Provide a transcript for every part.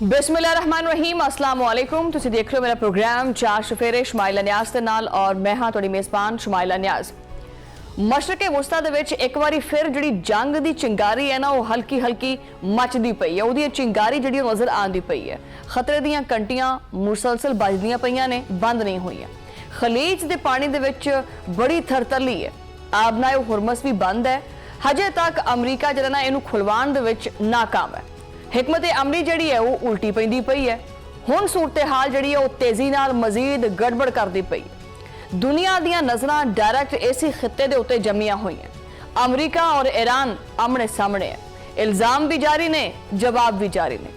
बिस्मिल्लाहिर्रहमानिर्रहीम, अस्सलाम वालेकुम। तुसीं देख रहे हो मेरा प्रोग्राम चार शफेरे शुमाइला न्याज के नाल और मैं हाँ तुहाडी मेज़बान शुमाइला न्याज। मशरक़े वुस्ता दे विच एक बारी फिर जिहड़ी जंग दी चिंगारी है ना वो हल्की हल्की मचदी पई है, उहदी चिंगारी जिहड़ी नज़र आंदी पई है। खतरे दीयां कंटियां मुसलसल बजदियां पईयां ने, बंद नहीं होईयां। खलीज दे पानी दे विच बड़ी थरतली है, आबनाए हुरमस भी बंद है। हजे तक अमरीका जिहड़ा ना इहनूं खुलवाउण दे विच नाकाम है। हिकमत अमली जिहड़ी है वो उल्टी पैंदी पई है। हुण सूरत हाल जिहड़ी है वो तेजी नाल मजीद गड़बड़ करदी पई। दुनिया दीयां नज़रां डायरैक्ट इसी खित्ते दे उत्ते जमियां होईयां। अमरीका और ईरान आमने सामने है, इल्जाम भी जारी ने, जवाब भी जारी ने।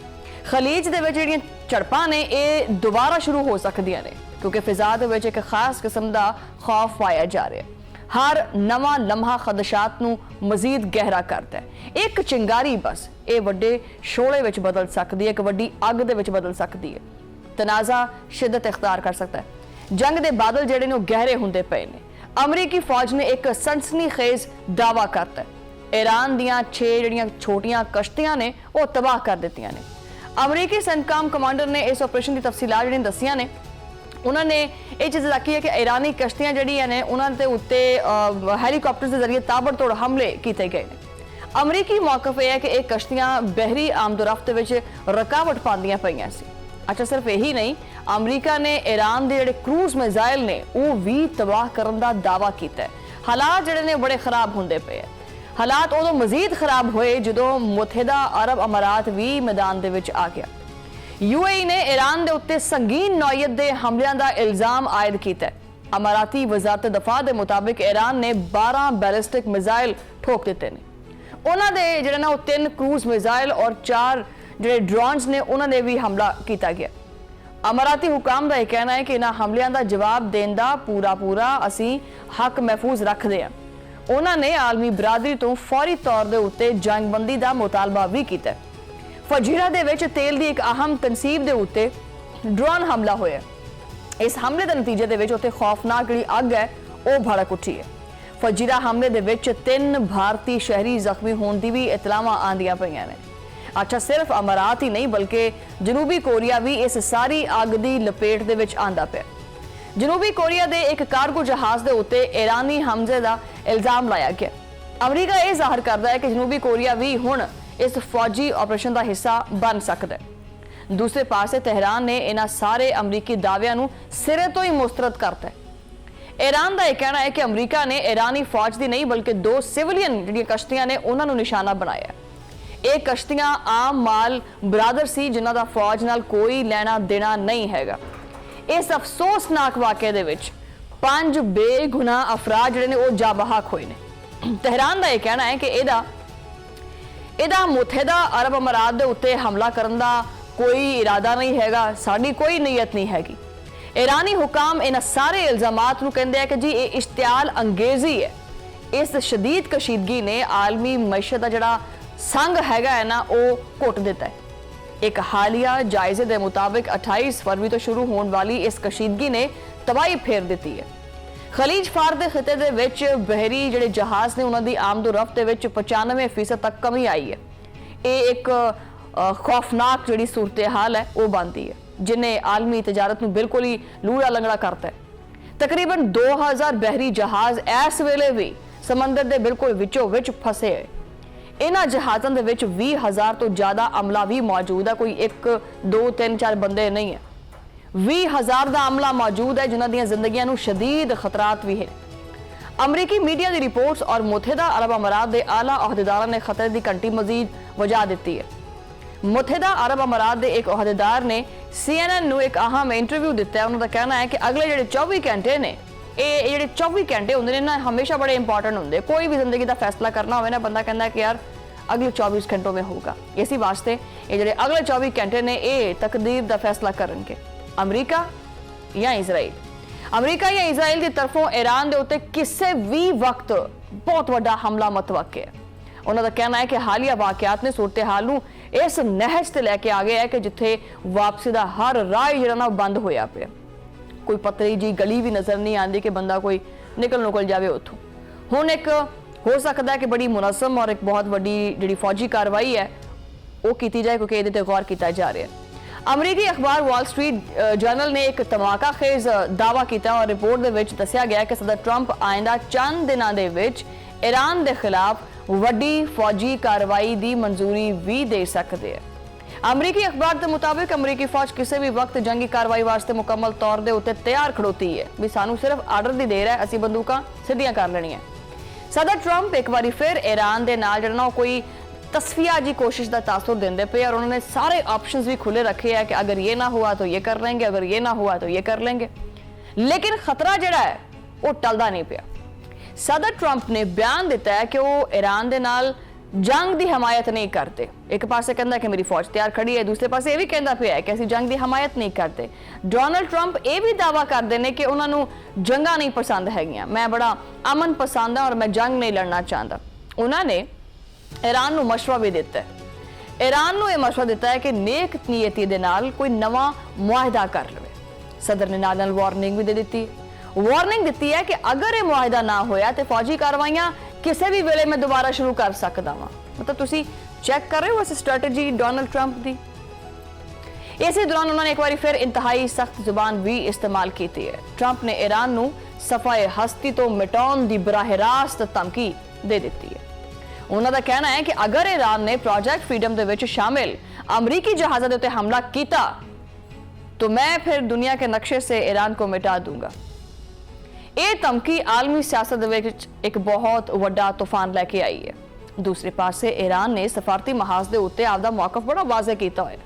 खलीज दे विच जिहड़ियां झड़पां ने ये दोबारा शुरू हो सकदियां ने, क्योंकि फिजा दे विच एक खास किस्म दा खौफ पाया जा रहा है। हर नवा लम्हा खदशात नूं मजीद गहरा करता है। एक चिंगारी बस ये वड्डे शोले विच बदल सकती है, एक वड्डी अग दे विच बदल सकती है। तनाज़ा शिद्दत इख्तियार कर सकता है। जंग दे बादल जिहड़े ने गहरे हुंदे पए ने। अमरीकी फौज ने एक सनसनीखेज दावा करता है। ईरान दियां 6 जिहड़ियां छोटियां कश्तियां ने वो तबाह कर दित्तियां ने। अमरीकी सेंटकॉम कमांडर ने इस ऑपरेशन की तफसीलात जिहड़ियां दस्सियां ने। उन्होंने ये चीज़ आखी है कि ईरानी कश्तियां जिहड़ियां ने उन्होंने उत्ते हैलीकॉप्टर के जरिए ताबड़तोड़ हमले किए गए हैं। अमरीकी मौकफ यह है कि एक कश्तियां बहरी आमदोरफ्त विच रुकावट पांदियां पईयां सी। अच्छा, सिर्फ यही नहीं, अमरीका ने ईरान के जिहड़े क्रूज मिसाइल ने वो भी तबाह करने का दावा किया है। हालात जिहड़े ने बड़े खराब होंदे पे। हालात उदों मजीद खराब होए जदों मुत्तहिदा अरब अमारात भी मैदान दे विच आ गया। यूएई ने ईरान के उत्ते संगीन नौयत के हमलों का इल्जाम आयद किया। अमाराती वजारत दफा के मुताबिक ईरान ने 12 बैलिस्टिक मिसाइल ठोक दिते ने। उन्होंने जिहड़े ना 3 क्रूज मिसाइल और 4 जिहड़े ड्रोन्स ने उन्होंने भी हमला किया गया। अमाराती हुकाम का यह कहना है कि इन्हां हमलों का जवाब देने का पूरा असी हक महफूज रखते हैं। उन्होंने आलमी बरादरी तो फौरी तौर के उत्ते जंगबंदी का मुतालबा भी किया। फजीरा दे विच तेल की एक अहम तनसीब के उत्ते ड्रोन हमला होया। इस हमले के नतीजे दे विच उत्ते खौफनाक जिहड़ी अग है वो भड़क उठी है। फजीरा हमले दे विच 3 भारतीय शहरी जख्मी होने की भी इतलावां आंदियां पईयां ने। अच्छा, सिर्फ अमारात ही नहीं बल्कि जनूबी कोरिया भी इस सारी अग की लपेट दे विच आंदा पिया। जनूबी कोरिया के एक कार्गो जहाज के उत्ते ईरानी हमले का इल्जाम लाया गया। अमरीका यह जाहिर करता है कि जनूबी कोरिया भी हुण इस फौजी ऑपरेशन का हिस्सा बन सकता है। दूसरे पासे तेहरान ने इन्हां सारे अमरीकी दावियां नूं सिरे तो ही मुस्तरद करता है। ईरान का यह कहना है कि अमरीका ने ईरानी फौज की नहीं बल्कि 2 सिविलियन जिहड़ियां कश्तियां ने उन्हां नूं निशाना बनाया। ये कश्तियां आम माल बरादर सी जिन्हां दा फौज नाल कोई लेना देना नहीं हैगा। इस अफसोसनाक वाक़े दे विच 5 बेगुनाह अफराद जिहड़े ने वो जाबहक होए ने। तेहरान का यह कहना है कि ਇਹਦਾ ਮੁਤਹਿਦਾ अरब अमारात ਦੇ ਉੱਤੇ हमला करने का कोई इरादा नहीं हैगा, साड़ी कोई नीयत नहीं हैगी। ईरानी हुकाम इन सारे इल्जामात नूं कहंदे हैं कि जी ये इश्तियाल अंगेजी है। इस शदीद कशीदगी ने आलमी मैशत का जिहड़ा संग हैगा है ना वो घुट दिता है। एक हालिया जायजे के मुताबिक 28 फरवरी तो शुरू होने वाली इस कशीदगी ने तबाही फेर दी है। खलीज फार के खिते दे विच बहरी जिहड़े जहाज ने उन्होंने आमदोरफ्त दे विच 95% तक कमी आई है। ये एक खौफनाक जिहड़ी सूरत हाल है वो बनती है, जिन्हें आलमी तजारत नूं बिल्कुल ही लूड़ा लंगड़ा करता है। तकरीबन 2000 बहरी जहाज इस वेले भी समंदर के बिल्कुल विचों विच फसे है। इन्हां जहाज़ों दे विच 20,000 तो ज़्यादा अमला भी मौजूद है, कोई 1 2 3 4 बंदे नहीं है। 20,000 का अमला मौजूद है जिन्हां दियां जिंदगियां नूं शदीद खतरात भी हैं। अमरीकी मीडिया की रिपोर्ट्स और मुत्तहिदा अरब अमारात के आला अहदेदारां ने खतरे की घंटी मजीद वजा दी है। मुत्तहिदा अरब अमारात के एक अहदेदार ने CNN नूं एक अहम इंटरव्यू दिता है। उन्होंने कहना है कि अगले जिहड़े 24 घंटे ने ये जिहड़े 24 घंटे होंदे ने ना हमेशा बड़े इंपॉर्टेंट होंदे। कोई भी जिंदगी का फैसला करना हो ना, बंदा कहता है कि यार अगले 24 घंटों में होगा। इसी वास्ते ये जिहड़े अगले 24 घंटे ने ये तकदीर का फैसला करनगे, अमरीका या इजराइल। अमरीका या इजराइल की तरफों ईरान के उत्ते किसी भी वक्त बहुत बड़ा हमला मतवक्के है। उन्होंने कहना है कि हालिया वाकयात ने सूरत हाल नूं इस नहज ते लैके आ गया है कि जिथे वापसी का हर राह जिहड़ा ना बंद होया पिया। कोई पतली जी गली भी नजर नहीं आती कि बंदा कोई निकल जाए उत्थों। हुण एक हो सकता है कि बड़ी मुनज़्ज़म और एक बहुत बड़ी जिहड़ी फौजी कार्रवाई है वो की जाए, क्योंकि ये गौर किया जा रहा है। अमरीकी अखबार वॉल स्ट्रीट जर्नल ने एक धमाकाखेज दावा किया और रिपोर्ट दे विच दस्सिया गया कि सदर ट्रंप आइंदा चंद दिनां दे विच ईरान के खिलाफ वड्डी फौजी कार्रवाई की मंजूरी भी दे सकते हैं। अमरीकी अखबार के मुताबिक अमरीकी फौज किसी भी वक्त जंगी कार्रवाई वास्ते मुकम्मल तौर के उत्ते तैयार खड़ोती है भी सानू सिर्फ आर्डर की देर है, असीं बंदूकां सीधियां कर लेणियां। सदर ट्रंप एक बार फिर ईरान के नाल जिहड़ा कोई तस्फिया जी कोशिश का तासुर देंदे पे और उन्होंने सारे ऑप्शंस भी खुले रखे हैं कि अगर ये ना हुआ तो ये कर लेंगे, अगर ये ना हुआ तो ये कर लेंगे। लेकिन खतरा जिहड़ा है वो टलदा नहीं पिया। सदर ट्रंप ने बयान दिता है कि वो ईरान दे नाल जंग की हमायत नहीं करते। एक पासे कहता कि मेरी फौज तैयार खड़ी है, दूसरे पासे यह भी कहता पिया है कि असं जंग की हमायत नहीं करते। डोनाल्ड ट्रंप यह भी दावा करते हैं कि उन्होंने जंगा नहीं पसंद है, मैं बड़ा अमन पसंद हाँ और मैं जंग नहीं लड़ना चाहता। उन्होंने ईरान को मशवरा भी दिता है। ईरान को यह मशवरा दिता है कि नेक नीयती दे नाल कोई नवा मुआहदा कर ले। सदर ने नाल वार्निंग भी दे दी, वार्निंग दी है कि अगर यह मुआहदा ना होया तो फौजी कार्रवाइयां किसी भी वेले मैं दोबारा शुरू कर सकता वा। मतलब तुसी चेक कर रहे हो इस स्ट्रैटेजी डोनाल्ड ट्रंप की। इसी दौरान उन्होंने एक बार फिर इंतहाई सख्त जुबान भी इस्तेमाल की है। ट्रंप ने ईरान को सफाए हस्ती तो मिटाउण की बराह रास्त धमकी दे दी है। उन्होंने कहना है कि अगर ईरान ने प्रोजेक्ट फ्रीडम दे विच शामिल अमरीकी जहाज़ों के उत्ते हमला किया तो मैं फिर दुनिया के नक्शे से ईरान को मिटा दूंगा। ये धमकी आलमी सियासत दे विच एक बहुत वड्डा तूफान लेके आई है। दूसरे पासे ईरान ने सफारती महाज के उत्ते आपदा मौकफ बड़ा वाज़ह किया है।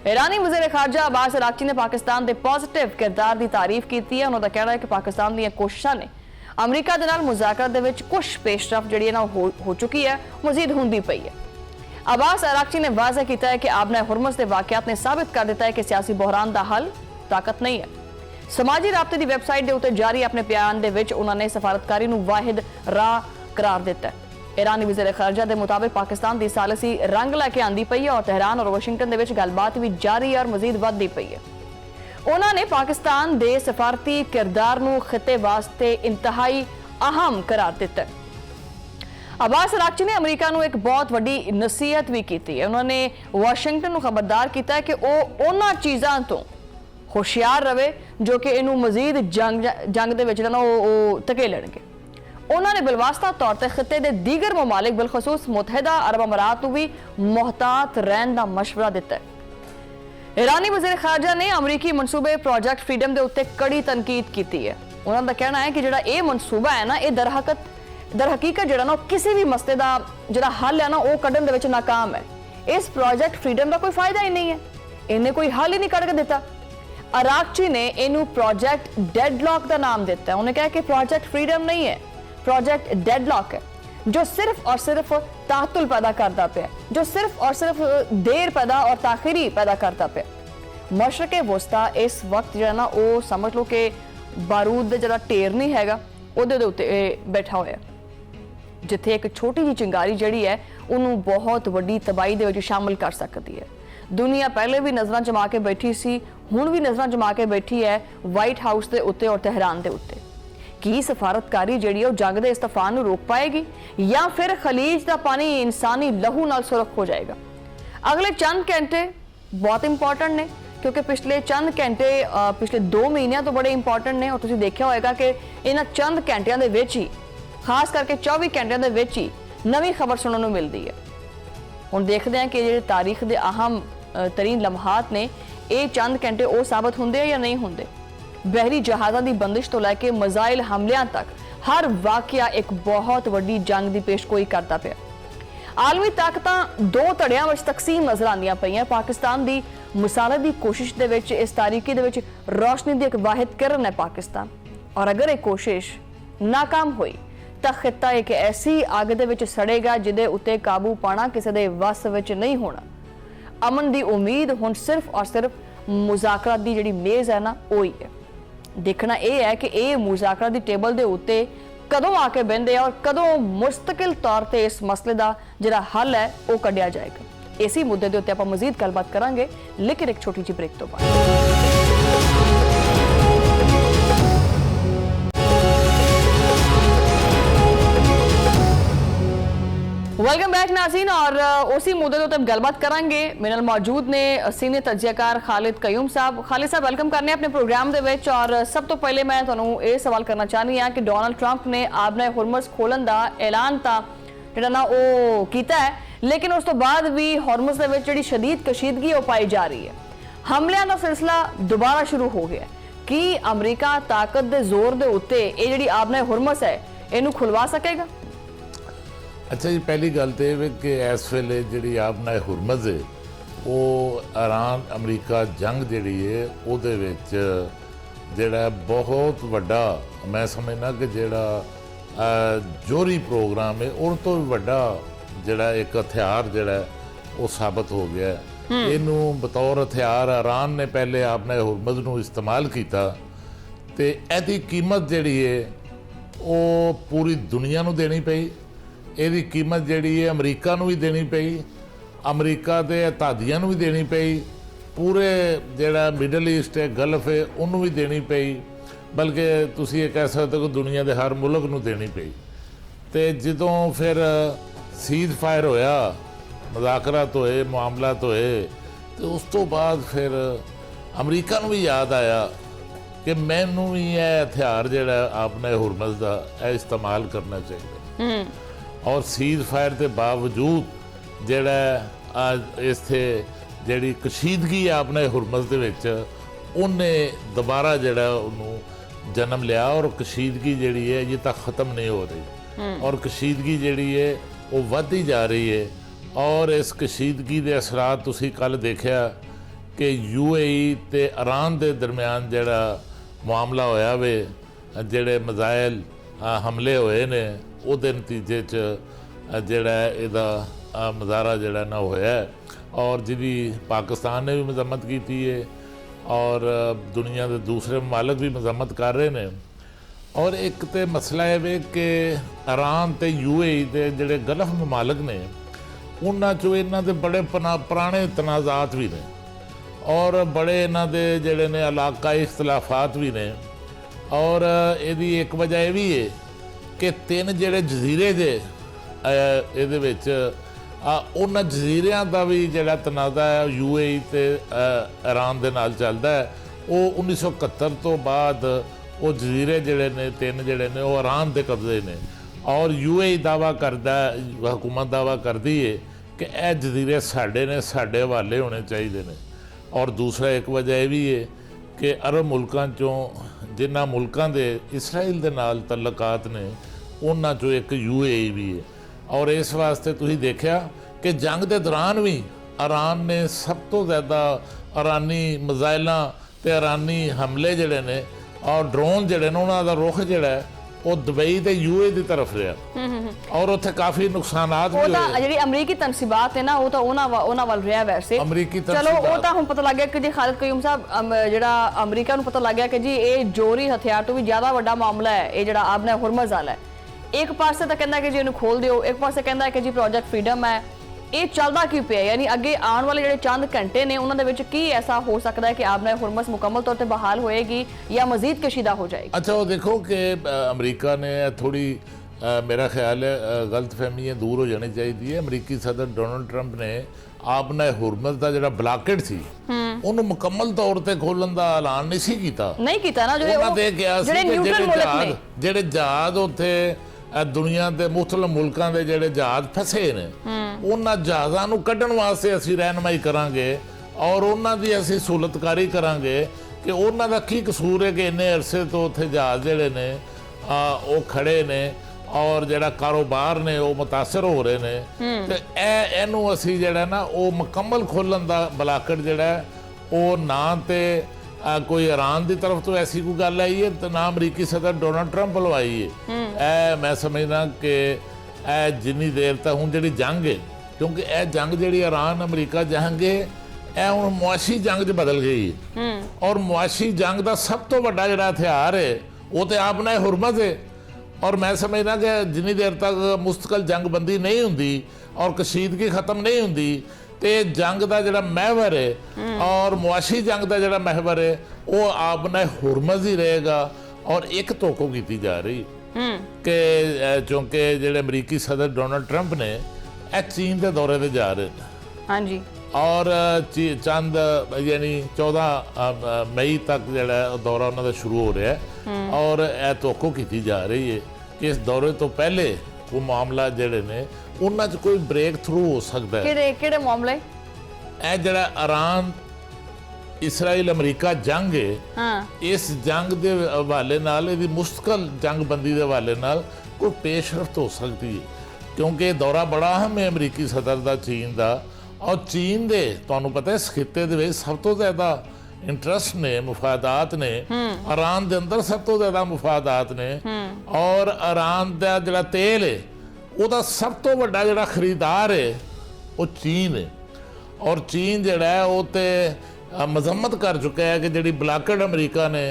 ईरानी वज़ीर खारजा अब्बास अरागची ने पाकिस्तान के पॉजिटिव किरदार की तारीफ की है। उन्होंने कहना है कि पाकिस्तान दी कोशिशों ने अमरीका दे नाल मुज़ाकरा दे विच कुछ पेशरफ जिहड़ी ना हो चुकी है, मजीद होंदी पई है। अब्बास अरागची ने वाज़ह किया है कि आबना हुरमुज़ के वाक़यात ने साबित कर दिता है कि सियासी बहरान का हल ताकत नहीं है। समाजी राबते की वैबसाइट के उत्ते जारी अपने बयान दे विच उन्होंने सफारतकारी नूं वाहिद राह करार दिता है। ईरानी वज़ीर खारजा के मुताबिक पाकिस्तान की सालसी रंग लैके आंदी पई है और तेहरान और वाशिंगटन दे विच गलबात भी जारी है और मजीद वधदी पई है। उन्होंने पाकिस्तान के सफारती किरदार को खिते वास्ते इंतहाई अहम करार दिता है। अब्बास अरागची ने अमरीका को एक बहुत बड़ी नसीहत भी की है। उन्होंने वाशिंगटन को खबरदार किया कि वह उन्हां चीज़ों तो होशियार रहे जो कि इनू मजीद जंग दे विच ना धकेलणगे। उन्होंने बिलवास्ता तौर पर खिते के दीगर ममालिक बिलखसूस मुतहदा अरब अमारात को भी मोहतात रहने का मशवरा दिता है। ईरानी वज़ीर खारजा ने अमरीकी मनसूबे प्रोजेक्ट फ्रीडम के उत्ते कड़ी तनकीद की है। उन्होंने कहना है कि जिहड़ा ये मनसूबा है ना, ये दर हकीकत जिहड़ा ना किसी भी मसले का जिहड़ा हल है ना वो कढ़न दे विच नाकाम है। इस प्रोजेक्ट फ्रीडम का कोई फायदा ही नहीं है, इन्हें कोई हल ही नहीं कढ़ के दिता। अरागची ने इनू प्रोजेक्ट डेडलॉक का नाम दिता है। उन्हें कहा कि प्रोजेक्ट फ्रीडम नहीं है, प्रोजेक्ट डेडलॉक है, जो सिर्फ और सिर्फ तातुल पैदा करता पे, जो सिर्फ और सिर्फ देर पैदा और ताखिरी पैदा करता पे। मशरक़े वस्ता इस वक्त जो है ना वो समझ लो कि बारूद का जो ढेर नहीं हैगा उहदे दे उत्ते बैठा होया, जिथे एक छोटी जी चिंगारी जिहड़ी है उन्होंने बहुत वड्डी तबाही दे विच शामिल कर सकती है। दुनिया पहले भी नज़रां जमा के बैठी सी, हुण भी नज़रां जमा के बैठी है वाइट हाउस के उत्ते और तेहरान के उत्ते। की सफारतकारी जिहड़ी है जंग के इस तूफान को रोक पाएगी या फिर खलीज का पानी इंसानी लहू नाल सुरख हो जाएगा? अगले चंद घंटे बहुत इंपॉर्टेंट ने क्योंकि पिछले चंद घंटे पिछले 2 महीनों तो बड़े इंपॉर्टेंट ने और तुसीं देखिया होएगा कि इन्हां चंद घंटिਆਂ ਦੇ ਵਿੱਚ ही खास करके 24 घंटिਆਂ ਦੇ ਵਿੱਚ ही नवी खबर सुनने को मिलती है। हुण देखते हैं कि जिहड़े तारीख के अहम तरीन लम्हात ने ये चंद घंटे वो साबित होंदे या नहीं होंदे। बहरी जहाज़ों की बंदिश तो लैके मिसाइल हमलियां तक हर वाकया एक बहुत वड्डी जंग की पेशगोई करता पाया। आलमी ताकतां 2 धड़ियां विच तकसीम नजर आंदियां पईयां। पाकिस्तान की मुसालत की कोशिश दे विच इस तारीकी दे विच रोशनी की एक वाहिद किरण है पाकिस्तान, और अगर ये कोशिश नाकाम हुई तो खिता एक ऐसी अग दे विच सड़ेगा जिहदे उत्ते काबू पाना किसी के वस विच नहीं होना। अमन की उम्मीद हुण सिर्फ और सिर्फ मुज़ाकरात की जिहड़ी मेज़ है ना वो ही है। देखना यह है कि ये मुज़ाकरा की टेबल के उत्ते कदों आके बहिंदे और कदों मुस्तकिल तौर पर इस मसले का जिहड़ा हल है वो कढ़िया जाएगा। इसी मुद्दे के उत्ते आपां मजीद गलबात करांगे, लेकिन एक छोटी जी ब्रेक तो बाद। वेलकम बैक नाज़रीन और उसी मुद्दे तो तब गलबात करेंगे। मेरे नाल मौजूद ने सीनियर तजियाकार खालिद कयूम साहब। खालिद साहब वेलकम करने अपने प्रोग्राम दे विच और सब तो पहले मैं तुहानू ये सवाल करना चाहनी हाँ कि डोनाल्ड ट्रंप ने आबना हुरमस खोलन का ऐलान तो जिहड़ा ना वो कीता है, लेकिन उस तो बाद भी हुरमस दे विच जिहड़ी शदीद कशीदगी वो पाई जा रही है। हमलियां का सिलसिला दोबारा शुरू हो गया कि अमरीका ताकत के जोर के उत्ते ये जिहड़ी आबना हुरमस है इनू खुलवा सकेगा? अच्छा जी, पहली गल तो यह कि इस वेले जी आबना हुरमस है वो ईरान अमरीका जंग जी है उहदे विच जिहड़ा बहुत वड्डा मैं समझना कि जिहड़ा जोहरी प्रोग्राम है उस तो भी वड्डा जिहड़ा एक हथियार जिहड़ा वो साबित हो गया है। इनू बतौर हथियार ईरान ने पहले आबना हुरमस नूं इस्तेमाल किया तो इहदी कीमत जिहड़ी है वो पूरी दुनिया नूं देनी पई। ਇਹਦੀ कीमत ਜਿਹੜੀ है अमरीका ਨੂੰ भी देनी पई, अमरीका के इत्तेहादियां ਨੂੰ भी देनी पई, पूरे ਜਿਹੜਾ मिडल ईस्ट है गल्फ है ਉਹਨੂੰ भी देनी पई, बल्कि ਤੁਸੀਂ ਇਹ कह सकते हो कि दुनिया के हर मुल्क ਨੂੰ देनी पई। तो ਜਦੋਂ फिर सीज फायर होया, मुज़ाकरात होए, मामलात होए, तो उस तो बाद फिर अमरीका ਨੂੰ भी याद आया कि मैनू भी यह हथियार ਜਿਹੜਾ ਆਪਣੇ हुरमस का इस्तेमाल करना चाहिए। और सीज फायर के बावजूद जिहड़ा इत्थे जिहड़ी कशीदगी है अपने हुरमस दे विच उन्हें दोबारा जिहड़ा उन्होंने जन्म लिया और कशीदगी जिहड़ी है ये तक ख़त्म नहीं हो रही और कशीदगी जिहड़ी है वो वधदी जा रही है। और इस कशीदगी के असरात तुसीं कल देखिया कि UAE ते ईरान के दरम्यान जिहड़ा मामला होया वे जिहड़े मिज़ाइल हमले होए ने ਉਹਦੇ ਨਤੀਜੇ 'ਚ ਜਿਹੜਾ ਇਹਦਾ ਮੁਜ਼ਾਹਰਾ ਜਿਹੜਾ ਨਾ ਹੋਇਆ ਔਰ ਜਿਹਦੀ ਪਾਕਿਸਤਾਨ ਨੇ ਵੀ ਮਜ਼म्मत ਕੀਤੀ ਹੈ ਔਰ ਦੁਨੀਆ ਦੇ ਦੂਸਰੇ ਮਮਾਲਕ ਵੀ ਮਜ਼म्मत ਕਰ ਰਹੇ ਨੇ। ਔਰ ਇੱਕ ਤੇ ਮਸਲਾ ਇਹ ਵੇ ਕਿ ਈਰਾਨ ਤੇ UAE ਦੇ ਜਿਹੜੇ ਗਲਫ ਮਮਾਲਕ ਨੇ ਉਹਨਾਂ 'ਚੋਂ ਇਹਨਾਂ ਦੇ ਬੜੇ ਪੁਰਾਣੇ ਤਨਾਜ਼ਾਤ ਵੀ ਨੇ ਔਰ ਬੜੇ ਇਹਨਾਂ ਦੇ ਜਿਹੜੇ ਨੇ ਇਲਾਕਾਈ ਇਖਤਲਾਫਾਤ ਵੀ ਨੇ। ਔਰ ਇਹਦੀ ਇੱਕ ਵਜ੍ਹਾ ਇਹ ਵੀ ਹੈ कि तीन जिहड़े जजीरे जे इहदे विच उन्हां जजीरियां दा भी जिहड़ा तनाज़ा है UAE ते ईरान दे नाल चलदा है। वो 1971 तो बाद वो जजीरे जिहड़े ने तीन जिहड़े ने वो ईरान दे कब्जे ने और UAE दावा करदा हुकूमत दावा करदी है कि यह जजीरे साडे ने, साडे हवाले होने चाहिए ने। और दूसरा एक वजह यह भी है कि अरब मुल्कां चों जिन्हां मुल्कां दे इसराइल दे नाल तल्लकात ने उन्हां चों एक UAE भी है। और इस वास्ते तुसीं देखिया कि जंग के दौरान भी ईरान ने सब तो ज़्यादा ईरानी मिज़ाइलां ते ईरानी हमले जिहड़े ने और ड्रोन जिहड़े ने उन्हां दा रुख जिहड़ा है वो दुबई ते UAE की तरफ रहा और उत्थे काफ़ी नुकसानात भी होए। जिहड़ी अमरीकी तनसीबात है ना वो तो उन्हां वाल रहा वैसे अमरीकी चलो वो तो हुण पता लग गया कि जी खालिद कयूम साहब जिहड़ा अमरीका नूं पता लग गया कि जी ये जोहरी हथियार तो भी ज़्यादा वड्डा मामला है ये जिहड़ा आबना हुरमस वाला है। एक पासे तो कहता है कि जी इहनूं खोल दिओ, एक पासे कहता है कि जी प्रोजेक्ट फ्रीडम है। ये चलदा क्यों पिया? यानी अगे आने वाले जिहड़े चंद घंटे ने उन्हां दे विच की ऐसा हो सकता है कि आबना हुरमस मुकम्मल तौर पर बहाल होएगी या मजीद कशीदा हो जाएगी? अच्छा, वो देखो कि अमरीका ने थोड़ी मेरा ख्याल है गलतफहमियां दूर हो जानी चाहिए है। अमरीकी सदर डोनाल्ड ट्रंप ने आबना हुरमस का जिहड़ा ब्लॉकेट सी ਉਹਨੂੰ ਮੁਕੰਮਲ ਤੌਰ ਤੇ ਖੋਲਣ ਦਾ ਐਲਾਨ ਨਹੀਂ ਕੀਤਾ ਨਾ ਜਿਹੜੇ ਜਹਾਜ਼ ਉੱਥੇ ਦੁਨੀਆ ਦੇ ਮੁਖਤਲਿਫ ਮੁਲਕਾਂ ਦੇ ਜਿਹੜੇ ਜਹਾਜ਼ ਫਸੇ ਨੇ ਉਹਨਾਂ ਜਹਾਜ਼ਾਂ ਨੂੰ ਕੱਢਣ ਵਾਸਤੇ ਅਸੀਂ ਰਹਿਨਮਾਈ ਕਰਾਂਗੇ ਔਰ ਉਹਨਾਂ ਦੀ ਅਸੀਂ ਸਹੂਲਤਕਾਰੀ ਕਰਾਂਗੇ ਕਿ ਉਹਨਾਂ ਦਾ ਕੀ ਕਸੂਰ ਹੈ ਕਿ ਇੰਨੇ ਅਰਸੇ ਤੋਂ ਉੱਥੇ ਜਹਾਜ਼ ਜਿਹੜੇ ਨੇ ਉਹ ਖੜੇ ਨੇ और जिहड़ा कारोबार ने वो मुतासर हो रहे ने। तो इहनूं असीं जिहड़ा ना वो मुकम्मल खोलण दा ब्लॉकेट जिहड़ा वो ना ते कोई ईरान की तरफ तो ऐसी कोई गल आई है तो ना अमरीकी सदर डोनाल्ड ट्रंप वालों आई है। मैं समझना कि जिन्नी देर तक हुण जिहड़ी जंग है क्योंकि जंग जिहड़ी ईरान अमरीका जंग है हुण मुआशी जंग च बदल गई है और मुआशी जंग का सब तो वड्डा जिहड़ा हथियार है वो तो आबना हुरमस है। और मैं समझना कि जिन्नी देर तक मुस्तकिल जंगबंदी नहीं होंदी और कशीदगी ख़त्म नहीं होंदी तो जंग का जिहड़ा महवर है और मुआशी जंग का जिहड़ा महवर है वो आबना हुरमस ही रहेगा। और एक तोको की जा रही कि चूँकि जिहड़े अमरीकी सदर डोनाल्ड ट्रंप ने ਇਹ ਚੀਨ ਦੇ ਦੌਰੇ ਤੇ ਜਾ ਰਹੇ ਨੇ ਹਾਂਜੀ ਔਰ ਚੰਦ ਯਾਨੀ 14 ਮਈ ਤੱਕ ਜਿਹੜਾ ਉਹ ਦੌਰਾ ਉਹਨਾਂ ਦਾ ਸ਼ੁਰੂ ਹੋ ਰਿਹਾ ਹੈ ਔਰ ਇਹ ਤੋਕੋ ਕੀਤੀ ਜਾ ਰਹੀ ਹੈ ਕਿ ਇਸ ਦੌਰੇ ਤੋਂ ਪਹਿਲੇ ਉਹ ਮਾਮਲਾ ਜਿਹੜੇ ਨੇ ਉਹਨਾਂ 'ਚ ਕੋਈ ਬ੍ਰੇਕ ਥਰੂ ਹੋ ਸਕਦਾ ਹੈ। ਕਿਹੜੇ ਮਾਮਲੇ? ਇਹ ਜਿਹੜਾ ਇਰਾਨ ਇਸਰਾਈਲ ਅਮਰੀਕਾ ਜੰਗ ਹੈ, ਹਾਂ, ਇਸ ਜੰਗ ਦੇ ਹਵਾਲੇ ਨਾਲ ਇਹਦੀ ਮੁਸਤਕਲ ਜੰਗਬੰਦੀ ਦੇ ਹਵਾਲੇ ਨਾਲ ਕੋਈ ਪੇਸ਼ਰਫਤ ਹੋ ਸਕਦੀ ਹੈ ਕਿਉਂਕਿ ਇਹ ਦੌਰਾ ਬੜਾ ਅਹਿਮ ਹੈ ਅਮਰੀਕੀ ਸਦਰ ਦਾ ਚੀਨ ਦਾ ਔਰ ਚੀਨ ਦੇ ਤੁਹਾਨੂੰ ਪਤਾ ਇਸ ਖਿੱਤੇ ਦੇ ਵਿੱਚ ਸਭ ਤੋਂ ਜ਼ਿਆਦਾ ਇੰਟਰਸਟ ਨੇ ਮੁਫਾਦਾਤ ਨੇ ਇਰਾਨ ਦੇ ਅੰਦਰ ਸਭ ਤੋਂ ਜ਼ਿਆਦਾ ਮੁਫਾਦਾਤ ਨੇ ਔਰ ਇਰਾਨ ਦਾ ਜਿਹੜਾ ਤੇਲ ਹੈ ਉਹਦਾ ਸਭ ਤੋਂ ਵੱਡਾ ਜਿਹੜਾ ਖਰੀਦਾਰ ਹੈ ਉਹ ਚੀਨ ਹੈ ਔਰ ਚੀਨ ਜਿਹੜਾ ਹੈ ਉਹ ਤੇ ਮਜ਼ੰਮਤ ਕਰ ਚੁੱਕਿਆ ਹੈ ਕਿ ਜਿਹੜੀ ਬਲਾਕਡ ਅਮਰੀਕਾ ਨੇ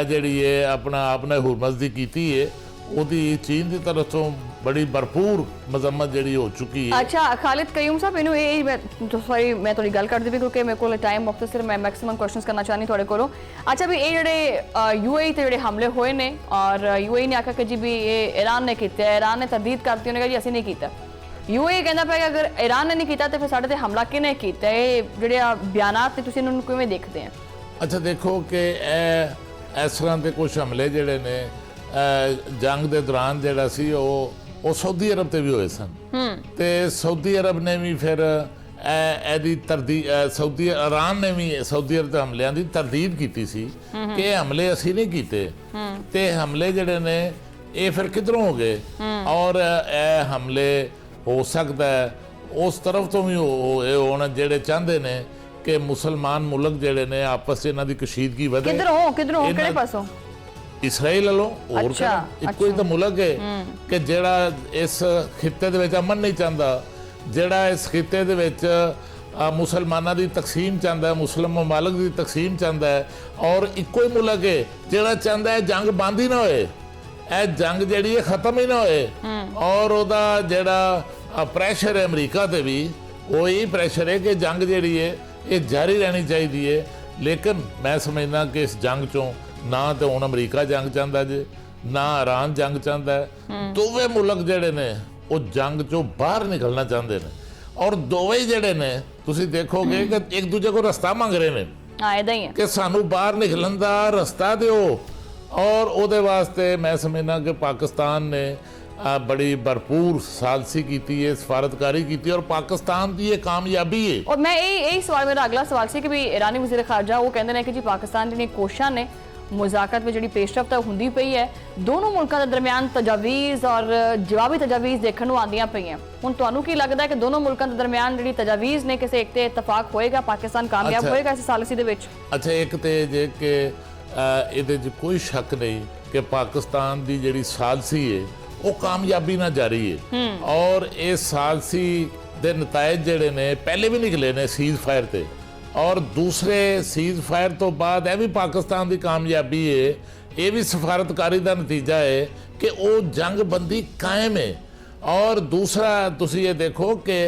ਜਿਹੜੀ ਹੈ ਆਪਣਾ ਹੁਰਮਜ਼ ਦੀ ਕੀਤੀ ਹੈ ਉਹਦੀ ਚੀਨ ਦੀ ਤਰਫ ਤੋਂ ਬੜੀ ਭਰਪੂਰ ਮਜ਼ੰਮਤ ਜਿਹੜੀ ਹੋ ਚੁੱਕੀ ਹੈ। ਅੱਛਾ ਖਾਲਿਦ ਕਯੂਮ ਸਾਹਿਬ ਇਹਨੂੰ ਇਹ ਮੈਂ ਤੁਹਾਡੀ ਗੱਲ ਕਰਦੀ ਵੀ ਕਿਉਂਕਿ ਮੇਰੇ ਕੋਲ ਟਾਈਮ ਮੁਖਤਸਰ ਮੈਂ ਮੈਕਸਿਮਮ ਕੁਐਸਚਨਸ ਕਰਨਾ ਚਾਹਨੀ ਤੁਹਾਡੇ ਕੋਲੋਂ। ਅੱਛਾ ਵੀ ਇਹ ਜਿਹੜੇ ਯੂਏਈ ਤੇ ਜਿਹੜੇ ਹਮਲੇ ਹੋਏ ਨੇ ਔਰ ਯੂਏਈ ਨੇ ਆਖਿਆ ਕਿ ਜੀ ਵੀ ਇਹ ਈਰਾਨ ਨੇ ਕੀਤਾ, ਈਰਾਨ ਨੇ ਤਰਦੀਦ ਕਰਤੀ, ਉਹਨੇ ਕਿਹਾ ਜੀ ਅਸੀਂ ਨਹੀਂ ਕੀਤਾ। ਯੂਏਈ ਕਹਿੰਦਾ ਪਿਆ ਕਿ ਅਗਰ ਈਰਾਨ ਨੇ ਨਹੀਂ ਕੀਤਾ ਤੇ ਫਿਰ ਸਾਡੇ ਤੇ ਹਮਲਾ ਕਿਹਨੇ ਕੀਤਾ? ਇਹ ਜਿਹੜੇ ਬਿਆਨਾਤ ਨੇ ਤੁਸੀਂ ਇਹਨਾਂ ਨੂੰ ਕਿਵੇਂ ਦੇਖਦੇ ਆ? ਅੱਛਾ ਦੇਖੋ ਕਿ ਇਸ ਤਰ੍ਹਾਂ ਦੇ ਕੁਝ ਹਮਲੇ ਜਿਹੜੇ ਨੇ ਜੰਗ ਦੇ ਦੌਰਾਨ ਜਿਹੜਾ ਸੀ ਉਹ ਸਾਊਦੀ ਅਰਬ ਤੇ ਵੀ ਹੋਏ ਸਨ ਤੇ ਸਾਊਦੀ ਅਰਬ ਨੇ ਵੀ ਫਿਰ ਇਹਦੀ ਈਰਾਨ ਨੇ ਵੀ ਸਾਊਦੀ ਅਰਬ ਦੇ ਹਮਲਿਆਂ ਦੀ ਤਰਦੀਦ ਕੀਤੀ ਸੀ ਕਿ ਇਹ ਹਮਲੇ ਅਸੀਂ ਨਹੀਂ ਕੀਤੇ ਤੇ ਹਮਲੇ ਜਿਹੜੇ ਨੇ ਇਹ ਫਿਰ ਕਿੱਧਰੋਂ ਹੋ ਗਏ ਔਰ ਇਹ ਹਮਲੇ ਹੋ ਸਕਦਾ ਹੈ ਉਸ ਤਰਫ ਤੋਂ ਵੀ ਹੋਣ ਜਿਹੜੇ ਚਾਹੁੰਦੇ ਨੇ ਕਿ ਮੁਸਲਮਾਨ ਮੁਲਕ ਜਿਹੜੇ ਨੇ ਆਪਸ 'ਚ ਇਹਨਾਂ ਦੀ ਕਸ਼ੀਦਗੀ ਵਧੇ। ਕਿੱਧਰੋਂ ਕਿਹੜੇ ਪਾਸੋਂ? ਇਸਰਾਈਲ ਵੱਲੋਂ ਹੋਰ ਇੱਕੋ ਹੀ ਤਾਂ ਮੁਲਕ ਹੈ ਕਿ ਜਿਹੜਾ ਇਸ ਖਿੱਤੇ ਦੇ ਵਿੱਚ ਅਮਨ ਨਹੀਂ ਚਾਹੁੰਦਾ, ਜਿਹੜਾ ਇਸ ਖਿੱਤੇ ਦੇ ਵਿੱਚ ਮੁਸਲਮਾਨਾਂ ਦੀ ਤਕਸੀਮ ਚਾਹੁੰਦਾ, ਮੁਸਲਿਮ ਮਮਾਲਕ ਦੀ ਤਕਸੀਮ ਚਾਹੁੰਦਾ ਹੈ ਔਰ ਇੱਕੋ ਹੀ ਮੁਲਕ ਹੈ ਜਿਹੜਾ ਚਾਹੁੰਦਾ ਹੈ ਜੰਗ ਬੰਦ ਹੀ ਨਾ ਹੋਏ, ਇਹ ਜੰਗ ਜਿਹੜੀ ਹੈ ਖਤਮ ਹੀ ਨਾ ਹੋਏ ਔਰ ਉਹਦਾ ਜਿਹੜਾ ਪ੍ਰੈਸ਼ਰ ਹੈ ਅਮਰੀਕਾ ਤੇ ਵੀ ਉਹ ਇਹ ਪ੍ਰੈਸ਼ਰ ਹੈ ਕਿ ਜੰਗ ਜਿਹੜੀ ਹੈ ਇਹ ਜਾਰੀ ਰਹਿਣੀ ਚਾਹੀਦੀ ਹੈ। ਲੇਕਿਨ ਮੈਂ ਸਮਝਦਾ ਕਿ ਇਸ ਜੰਗ 'ਚੋਂ ਨਾ ਤੇ ਹੁਣ ਅਮਰੀਕਾ ਜੰਗ ਚਾਹੁੰਦਾ ਜੇ ਨਾ ਈਰਾਨ ਜੰਗ ਚਾਹੁੰਦਾ ਹੈ। ਦੋਵੇਂ ਮੁਲਕ ਜਿਹੜੇ ਨੇ ਉਹ ਜੰਗ 'ਚੋਂ ਬਾਹਰ ਨਿਕਲਣਾ ਚਾਹੁੰਦੇ ਨੇ ਔਰ ਦੋਵੇਂ ਜਿਹੜੇ ਨੇ ਤੁਸੀਂ ਦੇਖੋਗੇ ਕਿ ਇੱਕ ਦੂਜੇ ਕੋਲ ਰਸਤਾ ਮੰਗ ਰਹੇ ਨੇ ਏਦਾਂ ਹੀ ਹੈ ਕਿ ਸਾਨੂੰ ਬਾਹਰ ਨਿਕਲਣ ਦਾ ਰਸਤਾ ਦਿਓ ਔਰ ਉਹਦੇ ਵਾਸਤੇ ਮੈਂ ਸਮਝਦਾ ਕਿ ਪਾਕਿਸਤਾਨ ਨੇ ਬੜੀ ਭਰਪੂਰ ਸਾਜ਼ਿਸ਼ ਕੀਤੀ ਹੈ, ਸਫਾਰਤਕਾਰੀ ਕੀਤੀ ਔਰ ਪਾਕਿਸਤਾਨ ਦੀ ਇਹ ਕਾਮਯਾਬੀ ਹੈ। ਔਰ ਮੈਂ ਇਹ ਸਵਾਲ ਮੇਰਾ ਅਗਲਾ ਸਵਾਲ ਸੀ ਕਿ ਵੀ ਇਰਾਨੀ ਵਜ਼ੀਰ ਖਾਰਜਾ ਉਹ ਕਹਿੰਦੇ ਨੇ ਕਿ ਜੀ ਪਾਕਿਸਤਾਨ ਦੀਆਂ ਕੋਸ਼ਿਸ਼ਾਂ ਨੇ ਮੁਜ਼ਾਕਰਤ ਵਿੱਚ ਜਿਹੜੀ ਪੇਸ਼ਰਫਤ ਹੁੰਦੀ ਪਈ ਹੈ ਦੋਨੋਂ ਮੁਲਕਾਂ ਦੇ ਦਰਮਿਆਨ ਤਜਾਵੀਜ਼ ਔਰ ਜਵਾਬੀ ਤਜਾਵੀਜ਼ ਦੇਖਣ ਨੂੰ ਆਉਂਦੀਆਂ ਪਈਆਂ। ਹੁਣ ਤੁਹਾਨੂੰ ਕੀ ਲੱਗਦਾ ਹੈ ਕਿ ਦੋਨੋਂ ਮੁਲਕਾਂ ਦੇ ਦਰਮਿਆਨ ਜਿਹੜੀ ਤਜਾਵੀਜ਼ ਨੇ ਕਿਸੇ ਇੱਕ ਤੇ ਇਤਫਾਕ ਹੋਏਗਾ, ਪਾਕਿਸਤਾਨ ਕਾਮਯਾਬ ਹੋਏਗਾ ਇਸ ਸਾਲਿਸੀ ਦੇ ਵਿੱਚ? ਅੱਛਾ ਇੱਕ ਤੇ ਜੇ ਕਿ ਇਹਦੇ 'ਚ ਕੋਈ ਸ਼ੱਕ ਨਹੀਂ ਕਿ ਪਾਕਿਸਤਾਨ ਦੀ ਜਿਹੜੀ ਸਾਜ਼ਿਸ਼ ਹੈ ਉਹ ਕਾਮਯਾਬੀ ਨਾਲ ਜਾਰੀ ਹੈ ਔਰ ਇਹ ਸਾਜ਼ਿਸ਼ ਦੇ ਨਤਾਇਜ ਜਿਹੜੇ ਨੇ ਪਹਿਲੇ ਵੀ ਨਿਕਲੇ ਨੇ ਸੀਜ਼ ਫਾਇਰ ਤੇ ਔਰ ਦੂਸਰੇ ਸੀਜ਼ ਫਾਇਰ ਤੋਂ ਬਾਅਦ ਇਹ ਵੀ ਪਾਕਿਸਤਾਨ ਦੀ ਕਾਮਯਾਬੀ ਹੈ, ਇਹ ਵੀ ਸਫਾਰਤਕਾਰੀ ਦਾ ਨਤੀਜਾ ਹੈ ਕਿ ਉਹ ਜੰਗਬੰਦੀ ਕਾਇਮ ਹੈ ਔਰ ਦੂਸਰਾ ਤੁਸੀਂ ਇਹ ਦੇਖੋ ਕਿ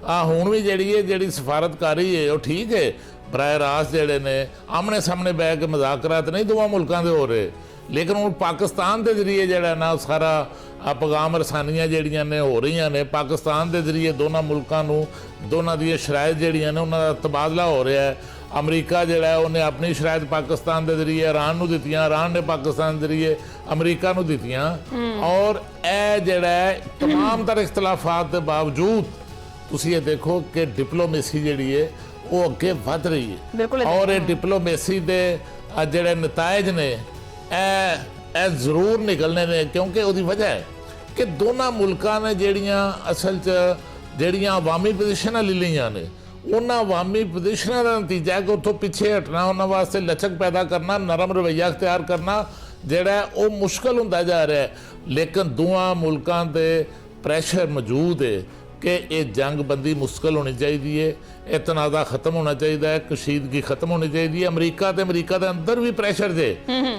ਹੁਣ ਵੀ ਜਿਹੜੀ ਸਫਾਰਤਕਾਰੀ ਹੈ ਉਹ ਠੀਕ ਹੈ, ਬਰਾਹ ਰਾਸਤ ਜਿਹੜੇ ਨੇ ਆਮਣੇ ਸਾਹਮਣੇ ਬਹਿ ਕੇ ਮੁਜ਼ਾਕਰਾਤ ਨਹੀਂ ਦੋਵਾਂ ਮੁਲਕਾਂ ਦੇ ਹੋ ਰਹੇ ਲੇਕਿਨ ਹੁਣ ਪਾਕਿਸਤਾਨ ਦੇ ਜ਼ਰੀਏ ਜਿਹੜਾ ਨਾ ਸਾਰਾ ਪੈਗਾਮ ਰਸਾਨੀਆਂ ਜਿਹੜੀਆਂ ਨੇ ਹੋ ਰਹੀਆਂ ਨੇ ਪਾਕਿਸਤਾਨ ਦੇ ਜ਼ਰੀਏ ਦੋਨਾਂ ਮੁਲਕਾਂ ਨੂੰ ਦੋਨਾਂ ਦੀਆਂ ਸ਼ਰਾਇਤ ਜਿਹੜੀਆਂ ਨੇ ਉਹਨਾਂ ਦਾ ਤਬਾਦਲਾ ਹੋ ਰਿਹਾ ਹੈ। ਅਮਰੀਕਾ ਜਿਹੜਾ ਉਹਨੇ ਆਪਣੀ ਸ਼ਰਾਇਤ ਪਾਕਿਸਤਾਨ ਦੇ ਜ਼ਰੀਏ ਈਰਾਨ ਨੂੰ ਦਿੱਤੀਆਂ, ਈਰਾਨ ਨੇ ਪਾਕਿਸਤਾਨ ਦੇ ਜ਼ਰੀਏ ਅਮਰੀਕਾ ਨੂੰ ਦਿੱਤੀਆਂ ਔਰ ਇਹ ਜਿਹੜਾ ਤਮਾਮ ਤਰ ਇਖਤਲਾਫਾਤ ਦੇ ਬਾਵਜੂਦ ਤੁਸੀਂ ਇਹ ਦੇਖੋ ਕਿ ਡਿਪਲੋਮੇਸੀ ਜਿਹੜੀ ਹੈ ਉਹ ਅੱਗੇ ਵੱਧ ਰਹੀ ਹੈ ਔਰ ਇਹ ਡਿਪਲੋਮੇਸੀ ਦੇ ਜਿਹੜੇ ਨਤਾਇਜ ਨੇ ਇਹ ਜ਼ਰੂਰ ਨਿਕਲਣੇ ਨੇ ਕਿਉਂਕਿ ਉਹਦੀ ਵਜ੍ਹਾ ਹੈ ਕਿ ਦੋਨਾਂ ਮੁਲਕਾਂ ਨੇ ਜਿਹੜੀਆਂ ਅਸਲ 'ਚ ਜਿਹੜੀਆਂ ਅਵਾਮੀ ਪੋਜੀਸ਼ਨਾਂ ਲੈ ਲਈਆਂ ਨੇ ਉਹਨਾਂ ਅਵਾਮੀ ਪੋਜੀਸ਼ਨਾਂ ਦਾ ਨਤੀਜਾ ਹੈ ਕਿ ਉੱਥੋਂ ਪਿੱਛੇ ਹਟਣਾ, ਉਹਨਾਂ ਵਾਸਤੇ ਲਚਕ ਪੈਦਾ ਕਰਨਾ, ਨਰਮ ਰਵੱਈਆ ਅਖਤਿਆਰ ਕਰਨਾ ਜਿਹੜਾ ਉਹ ਮੁਸ਼ਕਲ ਹੁੰਦਾ ਜਾ ਰਿਹਾ ਹੈ। ਲੇਕਿਨ ਦੋਵਾਂ ਮੁਲਕਾਂ ਦੇ ਪ੍ਰੈਸ਼ਰ ਮੌਜੂਦ ਹੈ ਕਿ ਇਹ ਜੰਗਬੰਦੀ ਮੁਸ਼ਕਲ ਹੋਣੀ ਚਾਹੀਦੀ ਹੈ, ਇਹ ਤਨਾਜ਼ਾ ਖਤਮ ਹੋਣਾ ਚਾਹੀਦਾ ਹੈ, ਕਸ਼ੀਦਗੀ ਖਤਮ ਹੋਣੀ ਚਾਹੀਦੀ ਹੈ। ਅਮਰੀਕਾ ਦੇ ਅੰਦਰ ਵੀ ਪ੍ਰੈਸ਼ਰ ਜੇ,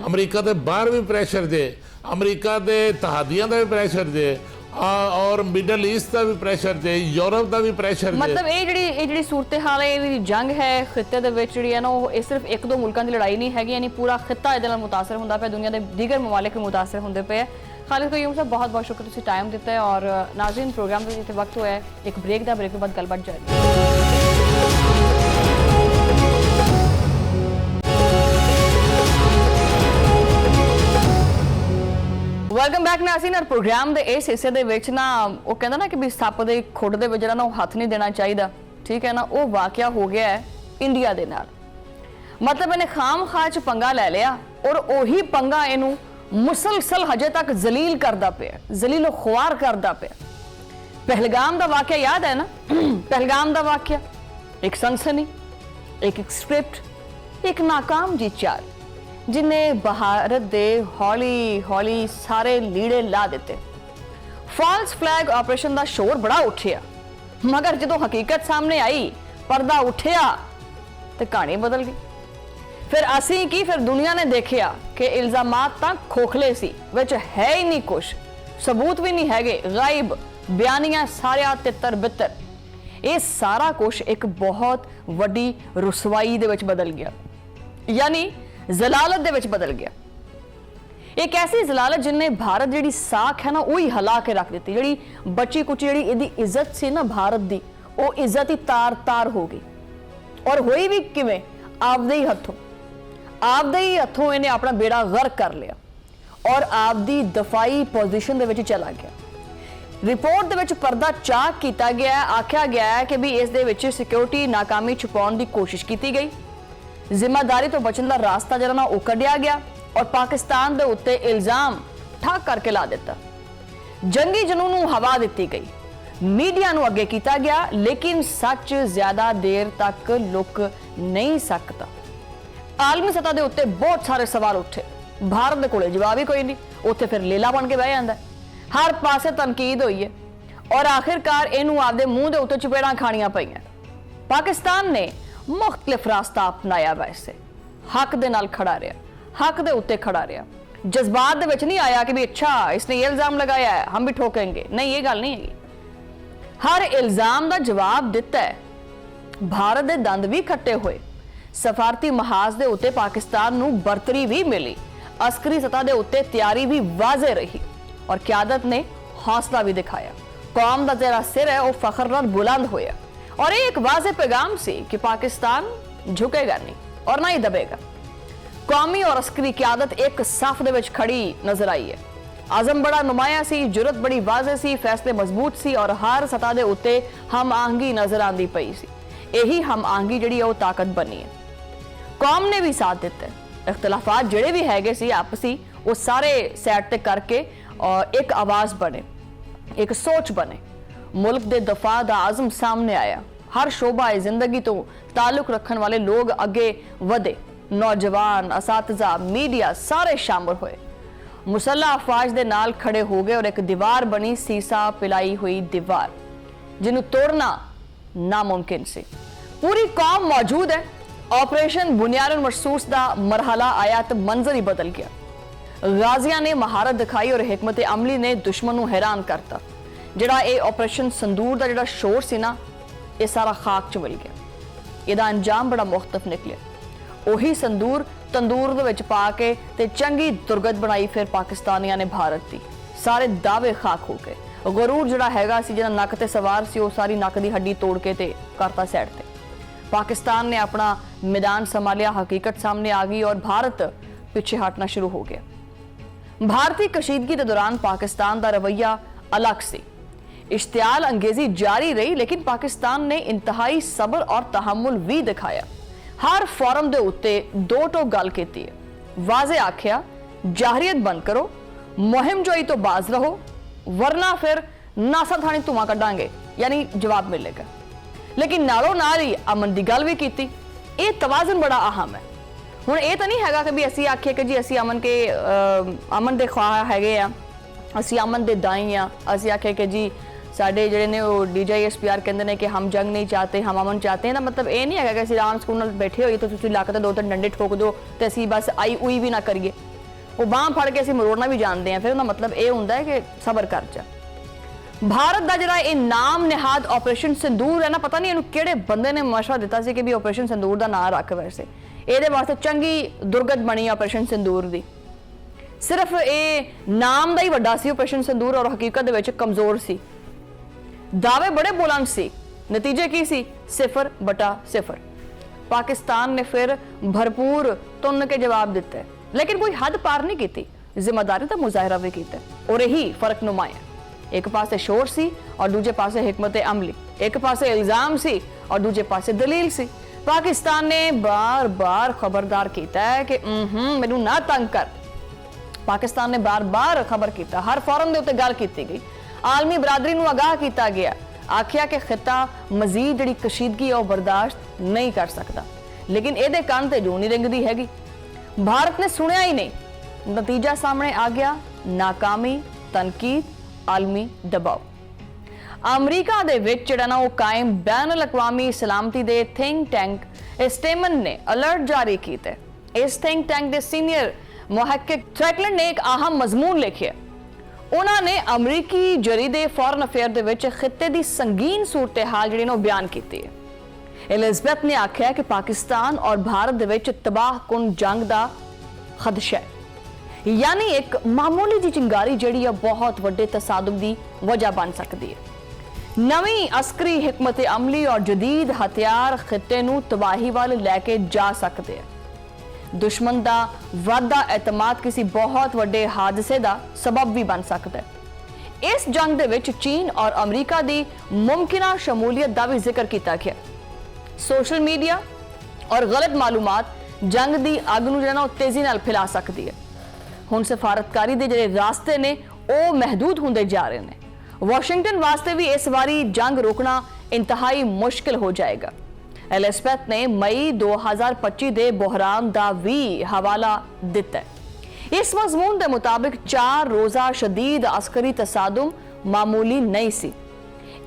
ਅਮਰੀਕਾ ਦੇ ਬਾਹਰ ਵੀ ਪ੍ਰੈਸ਼ਰ ਜੇ, ਅਮਰੀਕਾ ਦੇ ਇਤਿਹਾਦੀਆਂ ਦਾ ਵੀ ਪ੍ਰੈਸ਼ਰ ਜੇ ਔਰ ਮਿਡਲ ਈਸਟ ਦਾ ਵੀ ਪ੍ਰੈਸ਼ਰ ਜੇ, ਯੂਰਪ ਦਾ ਵੀ ਪ੍ਰੈਸ਼ਰ ਜੇ। ਮਤਲਬ ਇਹ ਜਿਹੜੀ ਸੂਰਤ ਹਾਲ ਹੈ, ਇਹ ਜੰਗ ਹੈ ਖਿੱਤੇ ਦੇ ਵਿੱਚ ਜਿਹੜੀ ਹੈ ਨਾ, ਉਹ ਇਹ ਸਿਰਫ ਇੱਕ ਦੋ ਮੁਲਕਾਂ ਦੀ ਲੜਾਈ ਨਹੀਂ ਹੈਗੀ, ਯਾਨੀ ਪੂਰਾ ਖਿੱਤਾ ਇਹਦੇ ਨਾਲ ਮੁਤਾਸਰ ਹੁੰਦਾ ਪਿਆ, ਦੁਨੀਆ ਦੇ ਦੀਗਰ ਮਮਾਲਿਕ ਵੀ ਮੁਤਾਸਰ ਹੁੰਦੇ ਪਏ। ਖਾਲਿਦ ਕਯੂਮ ਸਾਹਿਬ ਬਹੁਤ ਬਹੁਤ ਸ਼ੁਕਰ, ਤੁਸੀਂ ਟਾਈਮ ਦਿੱਤਾ ਹੈ। ਔਰ ਨਾਜ਼ਰੀਨ, ਪ੍ਰੋਗਰਾਮ ਦਾ ਜਿੱਥੇ ਵਕਤ ਹੋਇਆ ਹੈ ਇੱਕ ਬ੍ਰੇਕ ਦਾ, ਬ੍ਰੇਕ ਤੋਂ ਬਾਅਦ ਗੱਲਬਾਤ ਜਾਰੀ। Welcome back Nazreen. ਔਰ ਪ੍ਰੋਗਰਾਮ ਦੇ ਇਸ ਹਿੱਸੇ ਦੇ ਵਿੱਚ ਨਾ ਉਹ ਕਹਿੰਦਾ ਨਾ ਕਿ ਵੀ ਸੱਪ ਦੇ ਖੁੱਡ ਦੇ ਵਿੱਚ ਜਿਹੜਾ ਨਾ ਉਹ ਹੱਥ ਨਹੀਂ ਦੇਣਾ ਚਾਹੀਦਾ, ਠੀਕ ਹੈ ਨਾ, ਉਹ ਵਾਕਿਆ ਹੋ ਗਿਆ ਹੈ ਇੰਡੀਆ ਦੇ ਨਾਲ। ਮਤਲਬ ਇਹਨੇ ਖਾਮ ਖਾ ਚ ਪੰਗਾ ਲੈ ਲਿਆ ਔਰ ਉਹੀ ਪੰਗਾ ਇਹਨੂੰ ਮੁਸਲਸਲ ਹਜੇ ਤੱਕ ਜ਼ਲੀਲ ਕਰਦਾ ਪਿਆ, ਜ਼ਲੀਲੋ ਖੁਆਰ ਕਰਦਾ ਪਿਆ। ਪਹਿਲਗਾਮ ਦਾ ਵਾਕਿਆ ਯਾਦ ਹੈ ਨਾ? ਪਹਿਲਗਾਮ ਦਾ ਵਾਕਿਆ, ਇੱਕ ਸਨਸਨੀ, ਇੱਕ ਸਕ੍ਰਿਪਟ, ਇੱਕ ਨਾਕਾਮ ਜੀ ਚਾਲ, ਜਿਨੇ ਭਾਰਤ ਦੇ ਹੌਲੀ ਹੌਲੀ ਸਾਰੇ ਲੀੜੇ ਲਾ ਦਿੱਤੇ। ਫਾਲਸ ਫਲੈਗ ਆਪਰੇਸ਼ਨ ਦਾ ਸ਼ੋਰ ਬੜਾ ਉੱਠਿਆ, ਮਗਰ ਜਦੋਂ ਹਕੀਕਤ ਸਾਹਮਣੇ ਆਈ, ਪਰਦਾ ਉੱਠਿਆ ਤੇ ਕਹਾਣੀ ਬਦਲ ਗਈ। ਫਿਰ ਅਸੀਂ ਕੀ, ਫਿਰ ਦੁਨੀਆ ਨੇ ਦੇਖਿਆ ਕਿ ਇਲਜ਼ਾਮਾਤ ਤਾਂ ਖੋਖਲੇ ਸੀ, ਵਿੱਚ ਹੈ ਹੀ ਨਹੀਂ ਕੁਛ, ਸਬੂਤ ਵੀ ਨਹੀਂ ਹੈਗੇ, ਗਾਇਬ ਬਿਆਨੀਆਂ ਸਾਰਿਆਂ ਤਿੱਤਰ ਬਿੱਤਰ। ਇਹ ਸਾਰਾ ਕੁਝ ਇੱਕ ਬਹੁਤ ਵੱਡੀ ਰੁਸਵਾਈ ਦੇ ਵਿੱਚ ਬਦਲ ਗਿਆ, ਯਾਨੀ ਜ਼ਲਾਲਤ ਦੇ ਵਿੱਚ ਬਦਲ ਗਿਆ। ਇੱਕ ਐਸੀ ਜ਼ਲਾਲਤ ਜਿਨੇ ਭਾਰਤ ਜਿਹੜੀ ਸਾਖ ਹੈ ਨਾ ਉਹ ਹੀ ਹਿਲਾ ਕੇ ਰੱਖ ਦਿੱਤੀ। ਜਿਹੜੀ ਬਚੀ ਕੁਚੀ ਜਿਹੜੀ ਇਹਦੀ ਇੱਜ਼ਤ ਸੀ ਨਾ ਭਾਰਤ ਦੀ, ਉਹ ਇੱਜ਼ਤ ਹੀ ਤਾਰ ਤਾਰ ਹੋ ਗਈ। ਔਰ ਹੋਈ ਵੀ ਕਿਵੇਂ? ਆਪਦੇ ਹੀ ਹੱਥੋਂ, ਆਪਦੇ ਹੀ ਹੱਥੋਂ ਇਹਨੇ ਆਪਣਾ ਬੇੜਾ ਗਰਕ ਕਰ ਲਿਆ ਔਰ ਆਪਦੀ ਦਫਾਈ ਪੋਜੀਸ਼ਨ ਦੇ ਵਿੱਚ ਚਲਾ ਗਿਆ। ਰਿਪੋਰਟ ਦੇ ਵਿੱਚ ਪਰਦਾ ਚਾਕ ਕੀਤਾ ਗਿਆ, ਆਖਿਆ ਗਿਆ ਹੈ ਕਿ ਵੀ ਇਸ ਦੇ ਵਿੱਚ ਸਿਕਿਉਰਿਟੀ ਨਾਕਾਮੀ ਛੁਪਾਉਣ ਦੀ ਕੋਸ਼ਿਸ਼ ਕੀਤੀ ਗਈ, ਜ਼ਿੰਮੇਵਾਰੀ ਤੋਂ ਬਚਣ ਦਾ ਰਾਸਤਾ ਜਿਹੜਾ ਨਾ ਉਹ ਕੱਢਿਆ ਗਿਆ ਔਰ ਪਾਕਿਸਤਾਨ ਦੇ ਉੱਤੇ ਇਲਜ਼ਾਮ ਠੱਕ ਕਰਕੇ ਲਾ ਦਿੱਤਾ। ਜੰਗੀ ਜਨੂਨ ਨੂੰ ਹਵਾ ਦਿੱਤੀ ਗਈ, ਮੀਡੀਆ ਨੂੰ ਅੱਗੇ ਕੀਤਾ ਗਿਆ, ਲੇਕਿਨ ਸੱਚ ਜ਼ਿਆਦਾ ਦੇਰ ਤੱਕ ਲੁਕ ਨਹੀਂ ਸਕਦਾ। ਆਲਮੀ ਸਤਹ ਦੇ ਉੱਤੇ ਬਹੁਤ ਸਾਰੇ ਸਵਾਲ ਉੱਠੇ, ਭਾਰਤ ਦੇ ਕੋਲੇ ਜਵਾਬ ਹੀ ਕੋਈ ਨਹੀਂ, ਉੱਥੇ ਫਿਰ ਲੇਲਾ ਬਣ ਕੇ ਬਹਿ ਜਾਂਦਾ। ਹਰ ਪਾਸੇ ਤਨਕੀਦ ਹੋਈ ਹੈ ਔਰ ਆਖਿਰਕਾਰ ਇਹਨੂੰ ਆਪਦੇ ਮੂੰਹ ਦੇ ਉੱਤੇ ਚਪੇੜਾਂ ਖਾਣੀਆਂ ਪਈਆਂ। ਪਾਕਿਸਤਾਨ ਨੇ ਮੁਖਤਲਿਫ ਰਾਸਤਾ ਅਪਣਾਇਆ, ਵੈਸੇ ਹੱਕ ਦੇ ਨਾਲ ਖੜਾ ਰਿਹਾ, ਹੱਕ ਦੇ ਉੱਤੇ ਖੜਾ ਰਿਹਾ, ਜਜ਼ਬਾਤ ਦੇ ਵਿੱਚ ਨਹੀਂ ਆਇਆ ਕਿ ਵੀ ਅੱਛਾ ਇਸਨੇ ਇਹ ਇਲਜ਼ਾਮ ਲਗਾਇਆ ਹੈ ਹਮ ਵੀ ਠੋकेंगे, ਨਹੀਂ, ਇਹ ਗੱਲ ਨਹੀਂ ਹੈਗੀ। ਹਰ ਇਲਜ਼ਾਮ ਦਾ ਜਵਾਬ ਦਿੱਤਾ ਹੈ। ਭਾਰਤ ਦੇ ਦੰਦ ਵੀ ਖੱਟੇ ਹੋਏ, ਸਫਾਰਤੀ ਮਹਾਜ਼ ਦੇ ਉੱਤੇ ਪਾਕਿਸਤਾਨ ਨੂੰ ਬਰਤਰੀ ਵੀ ਮਿਲੀ, ਅਸਕਰੀ ਸਤਹ ਦੇ ਉੱਤੇ ਤਿਆਰੀ ਵੀ ਵਾਜ਼ੇ ਰਹੀ ਔਰ ਕਿਆਦਤ ਨੇ ਹੌਸਲਾ ਵੀ ਦਿਖਾਇਆ। ਕੌਮ ਦਾ ਜਿਹੜਾ ਸਿਰ ਹੈ ਉਹ ਫਖਰ ਨਾਲ ਬੁਲੰਦ ਹੋਇਆ और एक वाज़े पैगाम से कि पाकिस्तान झुकेगा नहीं और ना ही दबेगा। कौमी और अस्करी क़यादत एक साफ दे विच खड़ी नजर आई है। आज़म बड़ा नुमाया सी, जुरत बड़ी वाज़े सी, फैसले मजबूत सी और हर सतह दे उत्ते हम आहंगी नजर आंदी पई सी। यही हम आहंगी जिहड़ी है वो ताकत बनी है। कौम ने भी साथ दिता है, इख्तलाफात जिहड़े भी हैगे सी आपसी वो सारे सैट ते करके और एक आवाज़ बने, एक सोच बने, मुल्क दे दफा दा आज़म सामने आया। हर शोबा जिंदगी तो ताल्लुक रखने वाले लोग अगे वधे, नौजवान, असातिज़ा, मीडिया सारे शामिल हुए, मुसल्ला अफवाज दे नाल खड़े हो गए और एक दीवार बनी, सीसा पिलाई हुई दीवार जिन्हों तोड़ना नामुमकिन सी। पूरी कौम मौजूद है। ऑपरेशन बुनियादुल मखसूस दा मरहला आया तो मंजर ही बदल गया। गाजियां ने महारत दिखाई और हिकमत अमली ने दुश्मन नूं हैरान करता। जिहड़ा ये ऑपरेशन संदूर दा जिहड़ा शोर सी ना, ये सारा खाक च मिल गया। ਇਹਦਾ अंजाम बड़ा मुख्तलिफ निकलिया। ਉਹੀ संदूर तंदूर ਦੇ ਵਿੱਚ ਪਾ ਕੇ ਤੇ ਚੰਗੀ ਦੁਰਗਤ ਬਣਾਈ ਫਿਰ ਪਾਕਿਸਤਾਨੀਆਂ ਨੇ ਭਾਰਤ ਦੀ। ਸਾਰੇ ਦਾਅਵੇ ਖਾਕ ਹੋ ਗਏ। ਗਰੂਰ ਜਿਹੜਾ ਹੈਗਾ ਸੀ, ਜਿਹੜਾ ਨੱਕ ਤੇ ਸਵਾਰ ਸੀ, ਉਹ ਸਾਰੀ ਨੱਕ ਦੀ ਹੱਡੀ ਤੋੜ ਕੇ ਤੇ ਕਰਤਾ ਸਾਈਡ ਤੇ। पाकिस्तान ने अपना मैदान संभालिया, हकीकत सामने आ गई और भारत पीछे हटना शुरू हो गया। भारतीय कशीदगी के दौरान पाकिस्तान का रवैया अलग सी, इश्तियाल अंगेजी जारी रही, लेकिन पाकिस्तान ने इंतहाई सबर और तहम्मुल भी दिखाया। हर फोरम दे उत्ते दो टो गल कीती है, वाजे आख्या जाहरीत बंद करो, मुहिम जोई तो बाज रहो, वरना फिर नासा थानी धुआं कड्डांगे, यानी जवाब मिलेगा। लेकिन नालों नाल ही अमन की गल भी की। ये तवाजन बड़ा अहम है। हुण ये तो नहीं हैगा कि भी असीं आखिए कि जी असीं अमन के अमन दे ख्वाह हैगे आ, असीं अमन दे दाई आ, असीं आखिए कि जी साडे जिहड़े ने वो DJSPR कहंदे ने कि हम जंग नहीं चाहते, हम अमन चाहते हैं। मतलब ये नहीं है कि असीं आराम सुकून नाल बैठे होइए तो तुसीं लक ते दो तीन डंडे ठोक दो ते असीं बस आई उई भी ना करिए। वो बांह फड़ के असीं मरोड़ना भी जानते हैं, फिर उहदा मतलब ये हुंदा है कि सबर कर जा। ਭਾਰਤ ਦਾ ਜਿਹੜਾ ਇਹ ਨਾਮ ਨਿਹਾਦ ਆਪਰੇਸ਼ਨ ਸਿੰਦੂਰ ਹੈ ਨਾ, ਪਤਾ ਨਹੀਂ ਇਹਨੂੰ ਕਿਹੜੇ ਬੰਦੇ ਨੇ ਮਸ਼ਵਰਾ ਦਿੱਤਾ ਸੀ ਕਿ ਵੀ ਆਪਰੇਸ਼ਨ ਸਿੰਦੂਰ ਦਾ ਨਾਂ ਰੱਖ। ਵੈਸੇ ਇਹਦੇ ਵਾਸਤੇ ਚੰਗੀ ਦੁਰਗਤ ਬਣੀ ਆਪਰੇਸ਼ਨ ਸਿੰਦੂਰ ਦੀ। ਸਿਰਫ ਇਹ ਨਾਮ ਦਾ ਹੀ ਵੱਡਾ ਸੀ ਆਪਰੇਸ਼ਨ ਸਿੰਦੂਰ, ਔਰ ਹਕੀਕਤ ਦੇ ਵਿੱਚ ਕਮਜ਼ੋਰ ਸੀ। ਦਾਅਵੇ ਬੜੇ ਬੁਲੰਦ ਸੀ, ਨਤੀਜੇ ਕੀ ਸੀ? 0/0। ਪਾਕਿस्तान ने फिर भरपूर तुन के जवाब दिते, लेकिन कोई हद पार नहीं की। जिम्मेदारी का मुजाहरा भी किया और यही फर्क नुमाया। एक पासे शोर सी और दूजे पासे हिकमत अमली, एक पासे इल्जाम सी और दूजे पासे दलील सी। पाकिस्तान ने बार बार खबरदार किया है कि मैनू ना तंग कर। पाकिस्तान ने बार बार खबर किया, हर फोरम के उत्ते गल की गई, आलमी बरादरी नू आगाह किया गया, आखिया कि खिता मजीद जिहड़ी कशीदगी है बर्दाश्त नहीं कर सकता। लेकिन ये कान ते जू नहीं रिंगदी हैगी। भारत ने सुनिया ही नहीं, नतीजा सामने आ गया, नाकामी, तनकीद, आलमी दबाव। अमरीका दे विच जिहड़ा ना कायम बैन अल-अक़वामी सलामती दे थिंक टैंक स्टेमन ने अलर्ट जारी किया। इस थिंक टैंक के सीनियर मुहक्किक थ्रैटलैंड ने एक अहम मजमून लिखिया। उन्होंने अमरीकी जरीदे फॉरेन अफेयर दे विच खिते की संगीन सूरत हाल जिहड़ी ना बयान की है। एलिज़ाबेथ ने आख्या कि पाकिस्तान और भारत दे विच तबाहकुन जंग का खदशा है, यानी एक मामूली जी चिंगारी जिहड़ी है बहुत वड्डे तसादुम की वजह बन सकती है। नवी अस्करी हिकमत अमली और जदीद हथियार खिते नूं तबाही वाल लैके जा सकते हैं। दुश्मन का वादा एतमाद किसी बहुत वड्डे हादसे का सबब भी बन सकता है। इस जंग दे विच चीन और अमरीका की मुमकिना शमूलियत का भी जिक्र किया गया। सोशल मीडिया और गलत मालूमात जंग की अग नूं जिहड़ा तेजी नाल फैला सकती है। हुण सफारतकारी के जिहड़े रास्ते ने वो महदूद होंदे जा रहे हैं। वाशिंगटन वास्ते भी इस बारी जंग रोकना इंतहाई मुश्किल हो जाएगा। एलिज़ाबेथ ने मई 2025 के बहरान का भी हवाला दिता है। इस मजमून के मुताबिक 4 रोज़ा शदीद अस्करी तसादुम मामूली नहीं सी।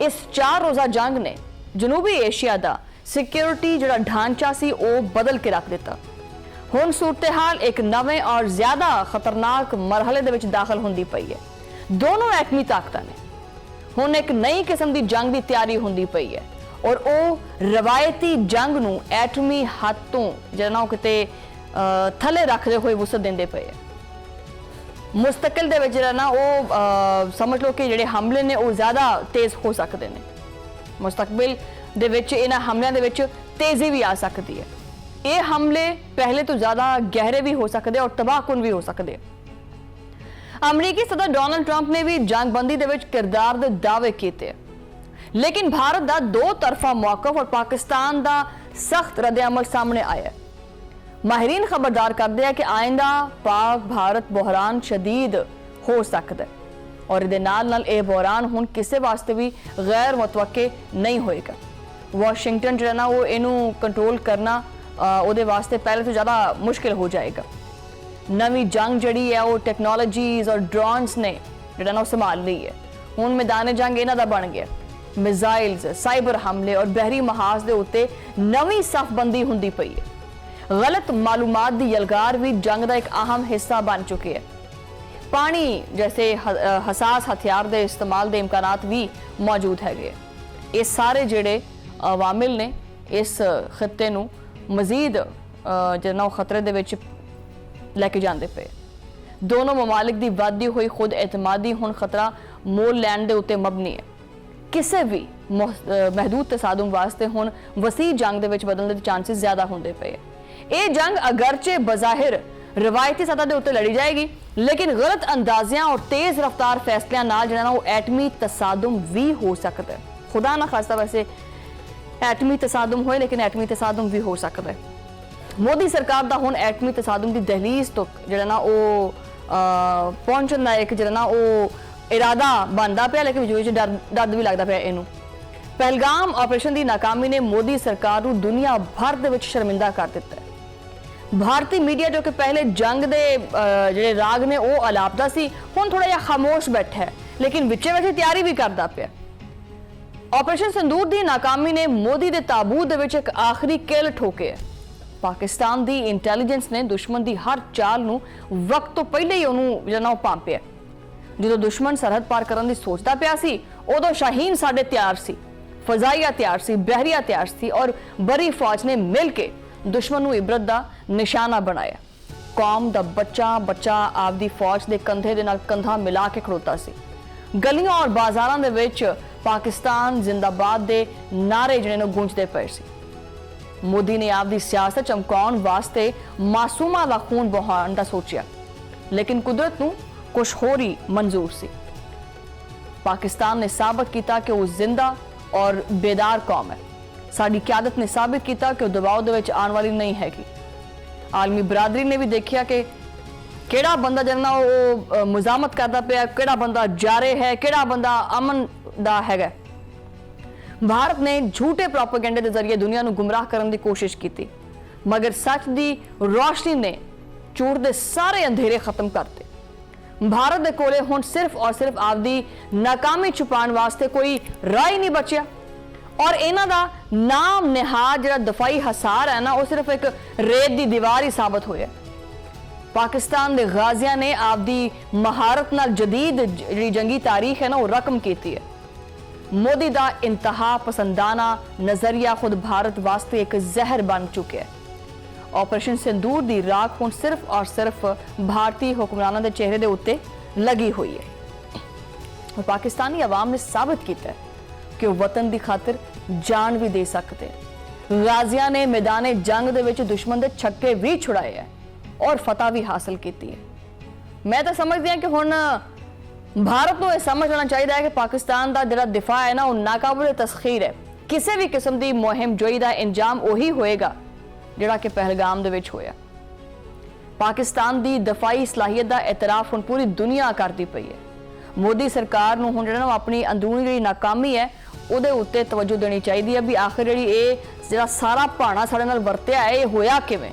इस 4 रोज़ा जंग ने जनूबी एशिया का सिक्योरिटी जिहड़ा ढांचा सी वो बदल के रख दिता। हुण सूरत हाल एक नवे और ज्यादा खतरनाक मरहले दे विच दाखिल होंदी पई है। दोनों एटमी ताकतां ने हुण एक नई किस्म की जंग की तैयारी होंदी पई है और वो रवायती जंग नूं एटमी हद तो जिहड़ा किते थले रखते हुए वुसत देंदे पे। मुस्तकिल दे विच जिहड़ा ना वो समझ लो कि जिहड़े हमले ने वो ज़्यादा तेज़ हो सकते हैं। मुस्तकबिल दे विच इन्हां हमलियां दे विच तेज़ी भी आ सकती है। ये हमले पहले तो ज़्यादा गहरे भी हो सकते और तबाहकुन भी हो सकते। अमरीकी सदर डोनाल्ड ट्रंप ने भी जंगबंदी दे विच किरदार दे दावे किए, लेकिन भारत का 2 तरफा मौकफ और पाकिस्तान का सख्त रद्द-ए-अमल सामने आया। माहिरीन खबरदार करते हैं कि आइंदा पाक भारत बहरान शदीद हो सकता है और इहदे नाल नाल यह बहरान हुण किसी वास्ते भी गैर मुतवक्के नहीं होएगा। वाशिंगटन जो है ना वो इनू कंट्रोल करना उहदे वास्ते पहले तो ज़्यादा मुश्किल हो जाएगा। नवी जंग जड़ी है वो टैक्नोलॉजीज़ और ड्रोन्स ने जिहड़ा ना संभाल ली है। हुण मैदान जंग इन्हां दा बन गया। मिसाइल्स, साइबर हमले और बहरी महाज के उत्ते नवी सफबंदी होंदी पई है। गलत मालूमात की यलगार भी जंग का एक अहम हिस्सा बन चुकी है। पानी जैसे हसास हथियार के इस्तेमाल के इम्कानात भी मौजूद है। ये सारे जिहड़े अवामिल ने इस खिते नूं मजीद जिहड़ा खतरे दे विच लैके जांदे पे। दोनों ममालिक की वधदी हुई खुद एतमादी हुण खतरा मोल लैण दे उत्ते मबनी है। किसी भी महदूद तसादुम वास्ते हुण वसी जंग दे विच बदलने के चांसेस ज्यादा होंदे पे। ये जंग अगरचे बज़ाहिर रवायती सतह के उत्ते लड़ी जाएगी, लेकिन गलत अंदाजियां और तेज रफ्तार फैसलियां नाल जिहड़ा वो एटमी तसादुम भी हो सकता है। खुदा ना खास्ता वैसे एटमी तसादुम होए, लेकिन एटमी तसादुम भी हो सकता है। मोदी सरकार का हुण एटमी तसादुम की दहलीज तो जिहड़ा ना वो पहुंचण दा एक जिहड़ा ना वो इरादा बनता पाया, लेकिन विच डर भी लगता पाया। इनू पहलगाम ऑपरेशन की नाकामी ने मोदी सरकार को दुनिया भर दे विच शर्मिंदा कर दिता है। भारतीय मीडिया जो कि पहले जंग दे जिहड़े राग ने वो अलापदा सी, हुण थोड़ा जिहा खामोश बैठा है, लेकिन विचे विच तैयारी भी करता पाया। ऑपरेशन सिंदूर की नाकामी ने मोदी के ताबूत दे विच एक आखिरी किल ठोके है। पाकिस्तान की इंटैलीजेंस ने दुश्मन की हर चाल नूं वक्त तो पहले ही उन्होंने जिहड़ा भांपिया। जो दुश्मन सरहद पार करने की सोचता पाया सी, उदों शाहीन साडे तैयार सी, फजाइया तैयार सी, बहरिया तैयार सी और बड़ी फौज ने मिल के दुश्मन नूं इबरत दा निशाना बनाया। कौम दा बच्चा बच्चा आपदी फौज दे कंधे दे नाल कंधा मिला के खड़ोता सी। गलियां और बाजारां दे विच पाकिस्तान जिंदाबाद दे नारे जिहड़े ने गूंजदे पए सी। मोदी ने आपदी सियासत चमकाउण वास्ते मासूमां दा खून बहाउण दा सोचिया, लेकिन कुदरत नूं कुछ होर ही मंजूर सी। पाकिस्तान ने साबित किया कि वो जिंदा और बेदार कौम है। साडी क्यादत ने साबित किया कि वो दबाव दे विच आने वाली नहीं हैगी। आलमी बरादरी ने भी देखिया कि केड़ा बंदा जरना वो मुजामत करता पिया, केड़ा बंदा जारे है, केड़ा बंदा अमन दा हैगा। भारत ने झूठे प्रोपेगेंडे के जरिए दुनिया को गुमराह करने की कोशिश की, मगर सच की रोशनी ने झूठ के सारे अंधेरे खत्म करते। भारत के कोले हुण सिर्फ और सिर्फ आपदी नाकामी छुपाने वास्ते कोई राह ही नहीं बचिया और इन्हां दा नाम निहाद जिहड़ा दफाई हसार है ना, वो सिर्फ एक रेत की दीवार ही साबित होया। पाकिस्तान के गाजियां ने आपदी महारत नाल जदीद जिहड़ी जंगी तारीख है ना, वो रकम की है। मोदी का इंतहा पसंदाना नजरिया खुद भारत वास्ते एक जहर बन चुके हैं। ऑपरेशन सिंदूर की राख हुण सिर्फ और सिर्फ भारतीय हुक्मरानों के चेहरे के उत्ते लगी हुई है और पाकिस्तानी अवाम ने साबित किया है कि वह वतन की खातिर जान भी दे सकते हैं। गाजियां ने मैदान जंग दे विच दुश्मन के छक्के भी छुड़ाए हैं और फतह भी हासिल की है। मैं तो समझती हूं कि हुण भारत को यह समझ लेना चाहिए है कि पाकिस्तान का जिहड़ा दिफा है ना, वो नाकाबिल तस्खीर है। किसी भी किस्म की मुहिम जोई का इंजाम उही होएगा जिहड़ा कि पहलगाम दे विच होया। पाकिस्तान की दफाई सलाहियत का एतराफ हुण पूरी दुनिया करती पई है। मोदी सरकार नूं हुण जिहड़ा अपनी अंदरूनी जिहड़ी नाकामी है उहदे उत्ते तवज्जो देनी चाहिए भी आखिर जिहड़ा सारा भाना साडे नाल वरतिया है, ये होया किवें।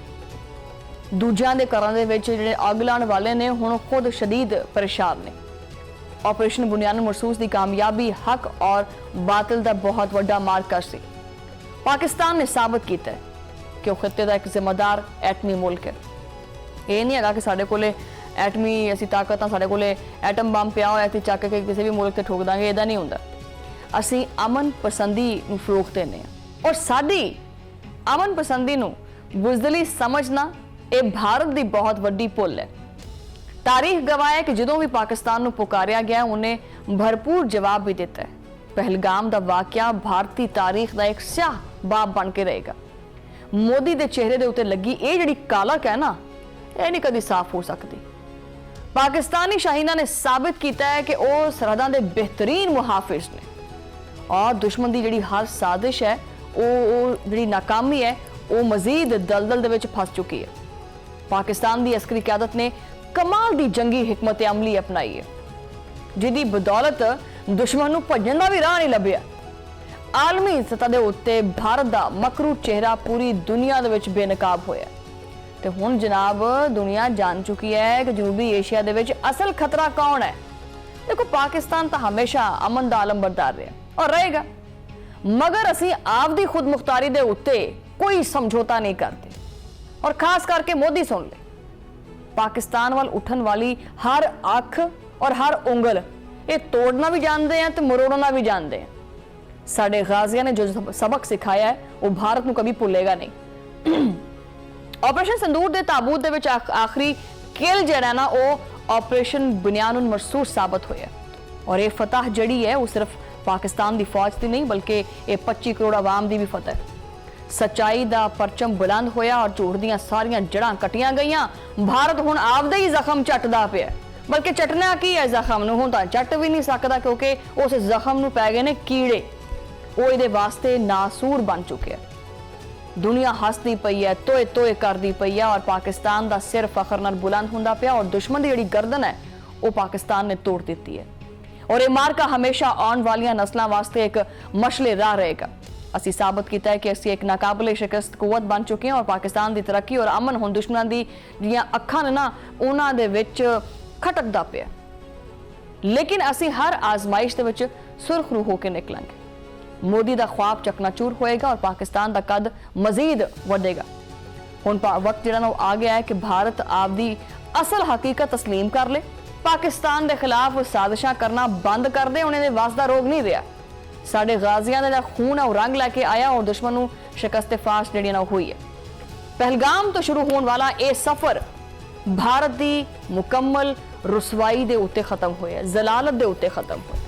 दूजियां दे घरां दे विच जिहड़े अग लाने वाले ने हुण खुद शदीद परेशान ने। ऑपरेशन बुनियानुल मरसूस की कामयाबी हक और बातिल का बहुत बड़ा मार्कर सी। पाकिस्तान ने साबित किया है कि वह खिते का एक जिम्मेदार एटमी मुल्क है। ये नहीं है कि साढ़े कोले एटमी ऐसी ताकत साढ़े कोले एटम बम पिया होया चक के किसी भी मुल्क से ठोक देंगे, इदा नहीं होंदा। असी अमन पसंदी नूं फरोग देने और साडी अमन पसंदी नूं बुज़दिली समझना ये भारत की बहुत वड्डी भुल है। तारीख गवाह है कि जदों भी पाकिस्तान नूं पुकारिया गया उन्हें भरपूर जवाब भी दिता है। पहलगाम का वाकया भारतीय तारीख का एक स्याह बाब बन के रहेगा। मोदी के चेहरे के उत्ते लगी ये जिहड़ी कालक है ना, यह नहीं कभी साफ हो सकती। पाकिस्तानी शाहीना ने साबित किया है कि वह सरहदां दे बेहतरीन मुहाफिज ने और दुश्मन की जिहड़ी हर साजिश है वो जिहड़ी नाकामी है वो मजीद दलदल दे विच फस चुकी है। पाकिस्तान की अस्करी क्यादत ने कमाल की जंगी हिकमत अमली अपनाई है, जिहदी बदौलत दुश्मन नूं भज्जण दा भी राह नहीं लभ्या। आलमी सतह के उत्ते भारत का मकरू चेहरा पूरी दुनिया दे विच बेनकाब होया ते हुण जनाब दुनिया जान चुकी है कि जनूबी एशिया दे विच असल खतरा कौन है। देखो, पाकिस्तान तो हमेशा अमन का आलम बरदार रहा और रहेगा, मगर असी आपदी खुद मुख्तारी दे उत्ते कोई समझौता नहीं करते। और खास करके मोदी सुन ले, पाकिस्तान वाल उठन वाली हर अख और हर उंगल ये तोड़ना भी जानते हैं तो मरोड़ना भी जानते हैं। साडे गाजियां ने जो सबक सिखाया है वो भारत को कभी भुलेगा नहीं। ऑपरेशन सिंदूर के ताबूत दे विच आखिरी किल जिहड़ा ना वो ऑपरेशन बुनियानुल मरसूस साबित होया और ये फतह जड़ी है वो सिर्फ पाकिस्तान की फौज की नहीं बल्कि ये 25 करोड़ आवाम की भी फतह है। सच्चाई का परचम बुलंद होया और झूठ दियां सारियां जड़ां कटियां गईयां। भारत हुण आपदे ही जख्म चटदा पिया, बल्कि चटना की है जख्म नूं, हुण तां चट भी नहीं सकदा क्योंकि उस जख्म नूं पै गए ने कीड़े, वो इहदे वास्ते नासूर बन चुके हैं। दुनिया हसदी पई है, तोए तोए करदी पई है और पाकिस्तान का सिर फखर नाल बुलंद हुंदा पिया और दुश्मन की जिहड़ी गर्दन है वो पाकिस्तान ने तोड़ दी है और ये मार्का हमेशा आने वाली नस्लों वास्ते एक मशले राह रहेगा। असी साबित किया है कि असी एक नाकाबिले शिकस्त कुवत बन चुके हैं और पाकिस्तान की तरक्की और अमन हुण दुश्मनों की जिहड़ियां अखां ने ना उन्हां दे विच खटकदा पिया, लेकिन असी हर आजमाइश दे विच सुरखरू होकर निकलांगे। मोदी का ख्वाब चकनाचूर होएगा और पाकिस्तान का कद मजीद बढ़ेगा। हुण वक्त जिहड़ा ना आ गया है कि भारत आपदी असल हकीकत तस्लीम कर ले ਪਾਕਿਸਤਾਨ ਦੇ ਖਿਲਾਫ ਸਾਜ਼ਿਸ਼ਾਂ ਕਰਨਾ ਬੰਦ ਕਰਦੇ ਉਹਨਾਂ ਦੇ ਵਾਸ ਦਾ ਰੋਗ ਨਹੀਂ ਰਿਹਾ। ਸਾਡੇ ਗਾਜ਼ੀਆਂ ਦਾ ਜਿਹੜਾ ਖੂਨ ਹੈ ਉਹ ਰੰਗ ਲੈ ਕੇ ਆਇਆ ਔਰ ਦੁਸ਼ਮਣ ਨੂੰ ਸ਼ਿਕਸਤ ਫਾਸ਼ ਜਿਹੜੀ ਨਾ ਹੋਈ ਹੈ। ਪਹਿਲਗਾਮ ਤੋਂ ਸ਼ੁਰੂ ਹੋਣ ਵਾਲਾ ਇਹ ਸਫ਼ਰ ਭਾਰਤ ਦੀ ਮੁਕੰਮਲ ਰੁਸਵਾਈ ਦੇ ਉੱਤੇ ਖਤਮ ਹੋਇਆ, ਜ਼ਲਾਲਤ ਦੇ ਉੱਤੇ ਖਤਮ ਹੋਇਆ।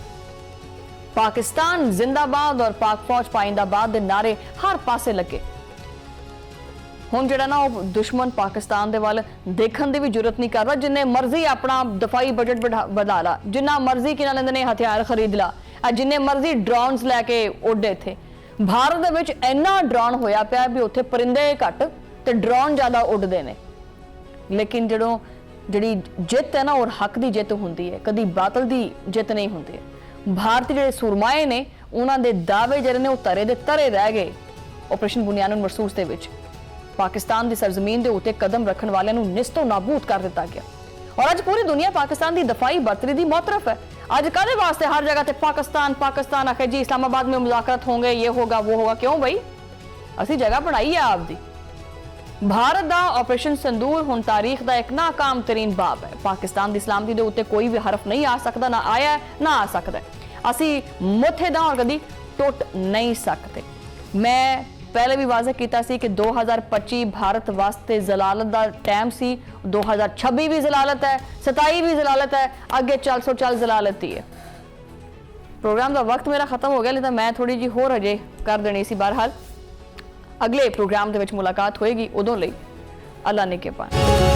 ਪਾਕਿਸਤਾਨ ਜ਼ਿੰਦਾਬਾਦ ਔਰ ਪਾਕ ਫੌਜ ਪਾਇੰਦਾਬਾਦ ਦੇ ਨਾਰੇ ਹਰ ਪਾਸੇ ਲੱਗੇ। ਹੁਣ ਜਿਹੜਾ ਨਾ ਉਹ ਦੁਸ਼ਮਣ ਪਾਕਿਸਤਾਨ ਦੇ ਵੱਲ ਦੇਖਣ ਦੀ ਵੀ ਜ਼ਰੂਰਤ ਨਹੀਂ ਕਰਦਾ। ਜਿੰਨੇ ਮਰਜ਼ੀ ਆਪਣਾ ਦਫਾਈ ਬਜਟ ਵਧਾ ਲਾ, ਜਿੰਨਾ ਮਰਜ਼ੀ ਕਿਨਾਂ ਲੈਂਦੇ ਨੇ ਹਥਿਆਰ ਖਰੀਦ ਲਾ, ਜਿੰਨੇ ਮਰਜ਼ੀ ਡਰੋਨਸ ਲੈ ਕੇ ਉੱਡੇ ਇੱਥੇ। ਭਾਰਤ ਦੇ ਵਿੱਚ ਇੰਨਾ ਡਰੋਨ ਹੋਇਆ ਪਿਆ ਵੀ ਉੱਥੇ ਪਰਿੰਦੇ ਘੱਟ ਤੇ ਡਰੋਨ ਜ਼ਿਆਦਾ ਉੱਡਦੇ ਨੇ। ਲੇਕਿਨ ਜਿਹੜੀ ਜਿੱਤ ਹੈ ਨਾ ਉਹ ਹੱਕ ਦੀ ਜਿੱਤ ਹੁੰਦੀ ਹੈ, ਕਦੀ ਬਾਤਲ ਦੀ ਜਿੱਤ ਨਹੀਂ ਹੁੰਦੀ ਹੈ। ਭਾਰਤੀ ਜਿਹੜੇ ਸੁਰਮਾਏ ਨੇ ਉਹਨਾਂ ਦੇ ਦਾਅਵੇ ਜਿਹੜੇ ਨੇ ਉਹ ਤਰੇ ਦੇ ਤਰੇ ਰਹਿ ਗਏ। ਆਪਰੇਸ਼ਨ ਬੁਨਿਆਦ ਮਰਸੂਸ ਦੇ ਵਿੱਚ ਪਾਕਿਸਤਾਨ ਦੀ ਸਰਜ਼ਮੀਨ ਦੇ ਉੱਤੇ ਕਦਮ ਰੱਖਣ ਵਾਲਿਆਂ ਨੂੰ ਨਿਸਤੋ ਨਾਬੂਦ ਕਰ ਦਿੱਤਾ ਗਿਆ ਔਰ ਅੱਜ ਪੂਰੀ ਦੁਨੀਆ ਪਾਕਿਸਤਾਨ ਦੀ ਦਫਾਈ ਬਰਤਰੀ ਦੀ ਮੌਤਰਫ है। आज कादे वास्ते हर जगह पे पाकिस्तान पाकिस्तान आखे जी इस्लामाबाद में मुज़ाकरत होंगे, ये होगा वो होगा। क्यों भाई, असी जगह बनाई है आपदी। भारत दा ऑपरेशन संदूर हुण तारीख दा एक नाकाम तरीन बाब है। पाकिस्तान दी सलामती दे उत्ते कोई भी हरफ नहीं आ सकता, ना आया ना आ सकता। असी मुथे दा और कदी टुट नहीं सकते। मैं पहले भी वाज़ह कीता सी कि 2025 भारत वास्ते जलालत दा टाइम सी, 2026 भी जलालत है, 27 भी जलालत है, अगे चल सो चल जलालत ही है। प्रोग्राम का वक्त मेरा खत्म हो गया, लेकिन मैं थोड़ी जी होर अजे कर देनी सी। बहरहाल अगले प्रोग्राम दे विच मुलाकात होएगी, उदों लई अल्लाह ने के पान।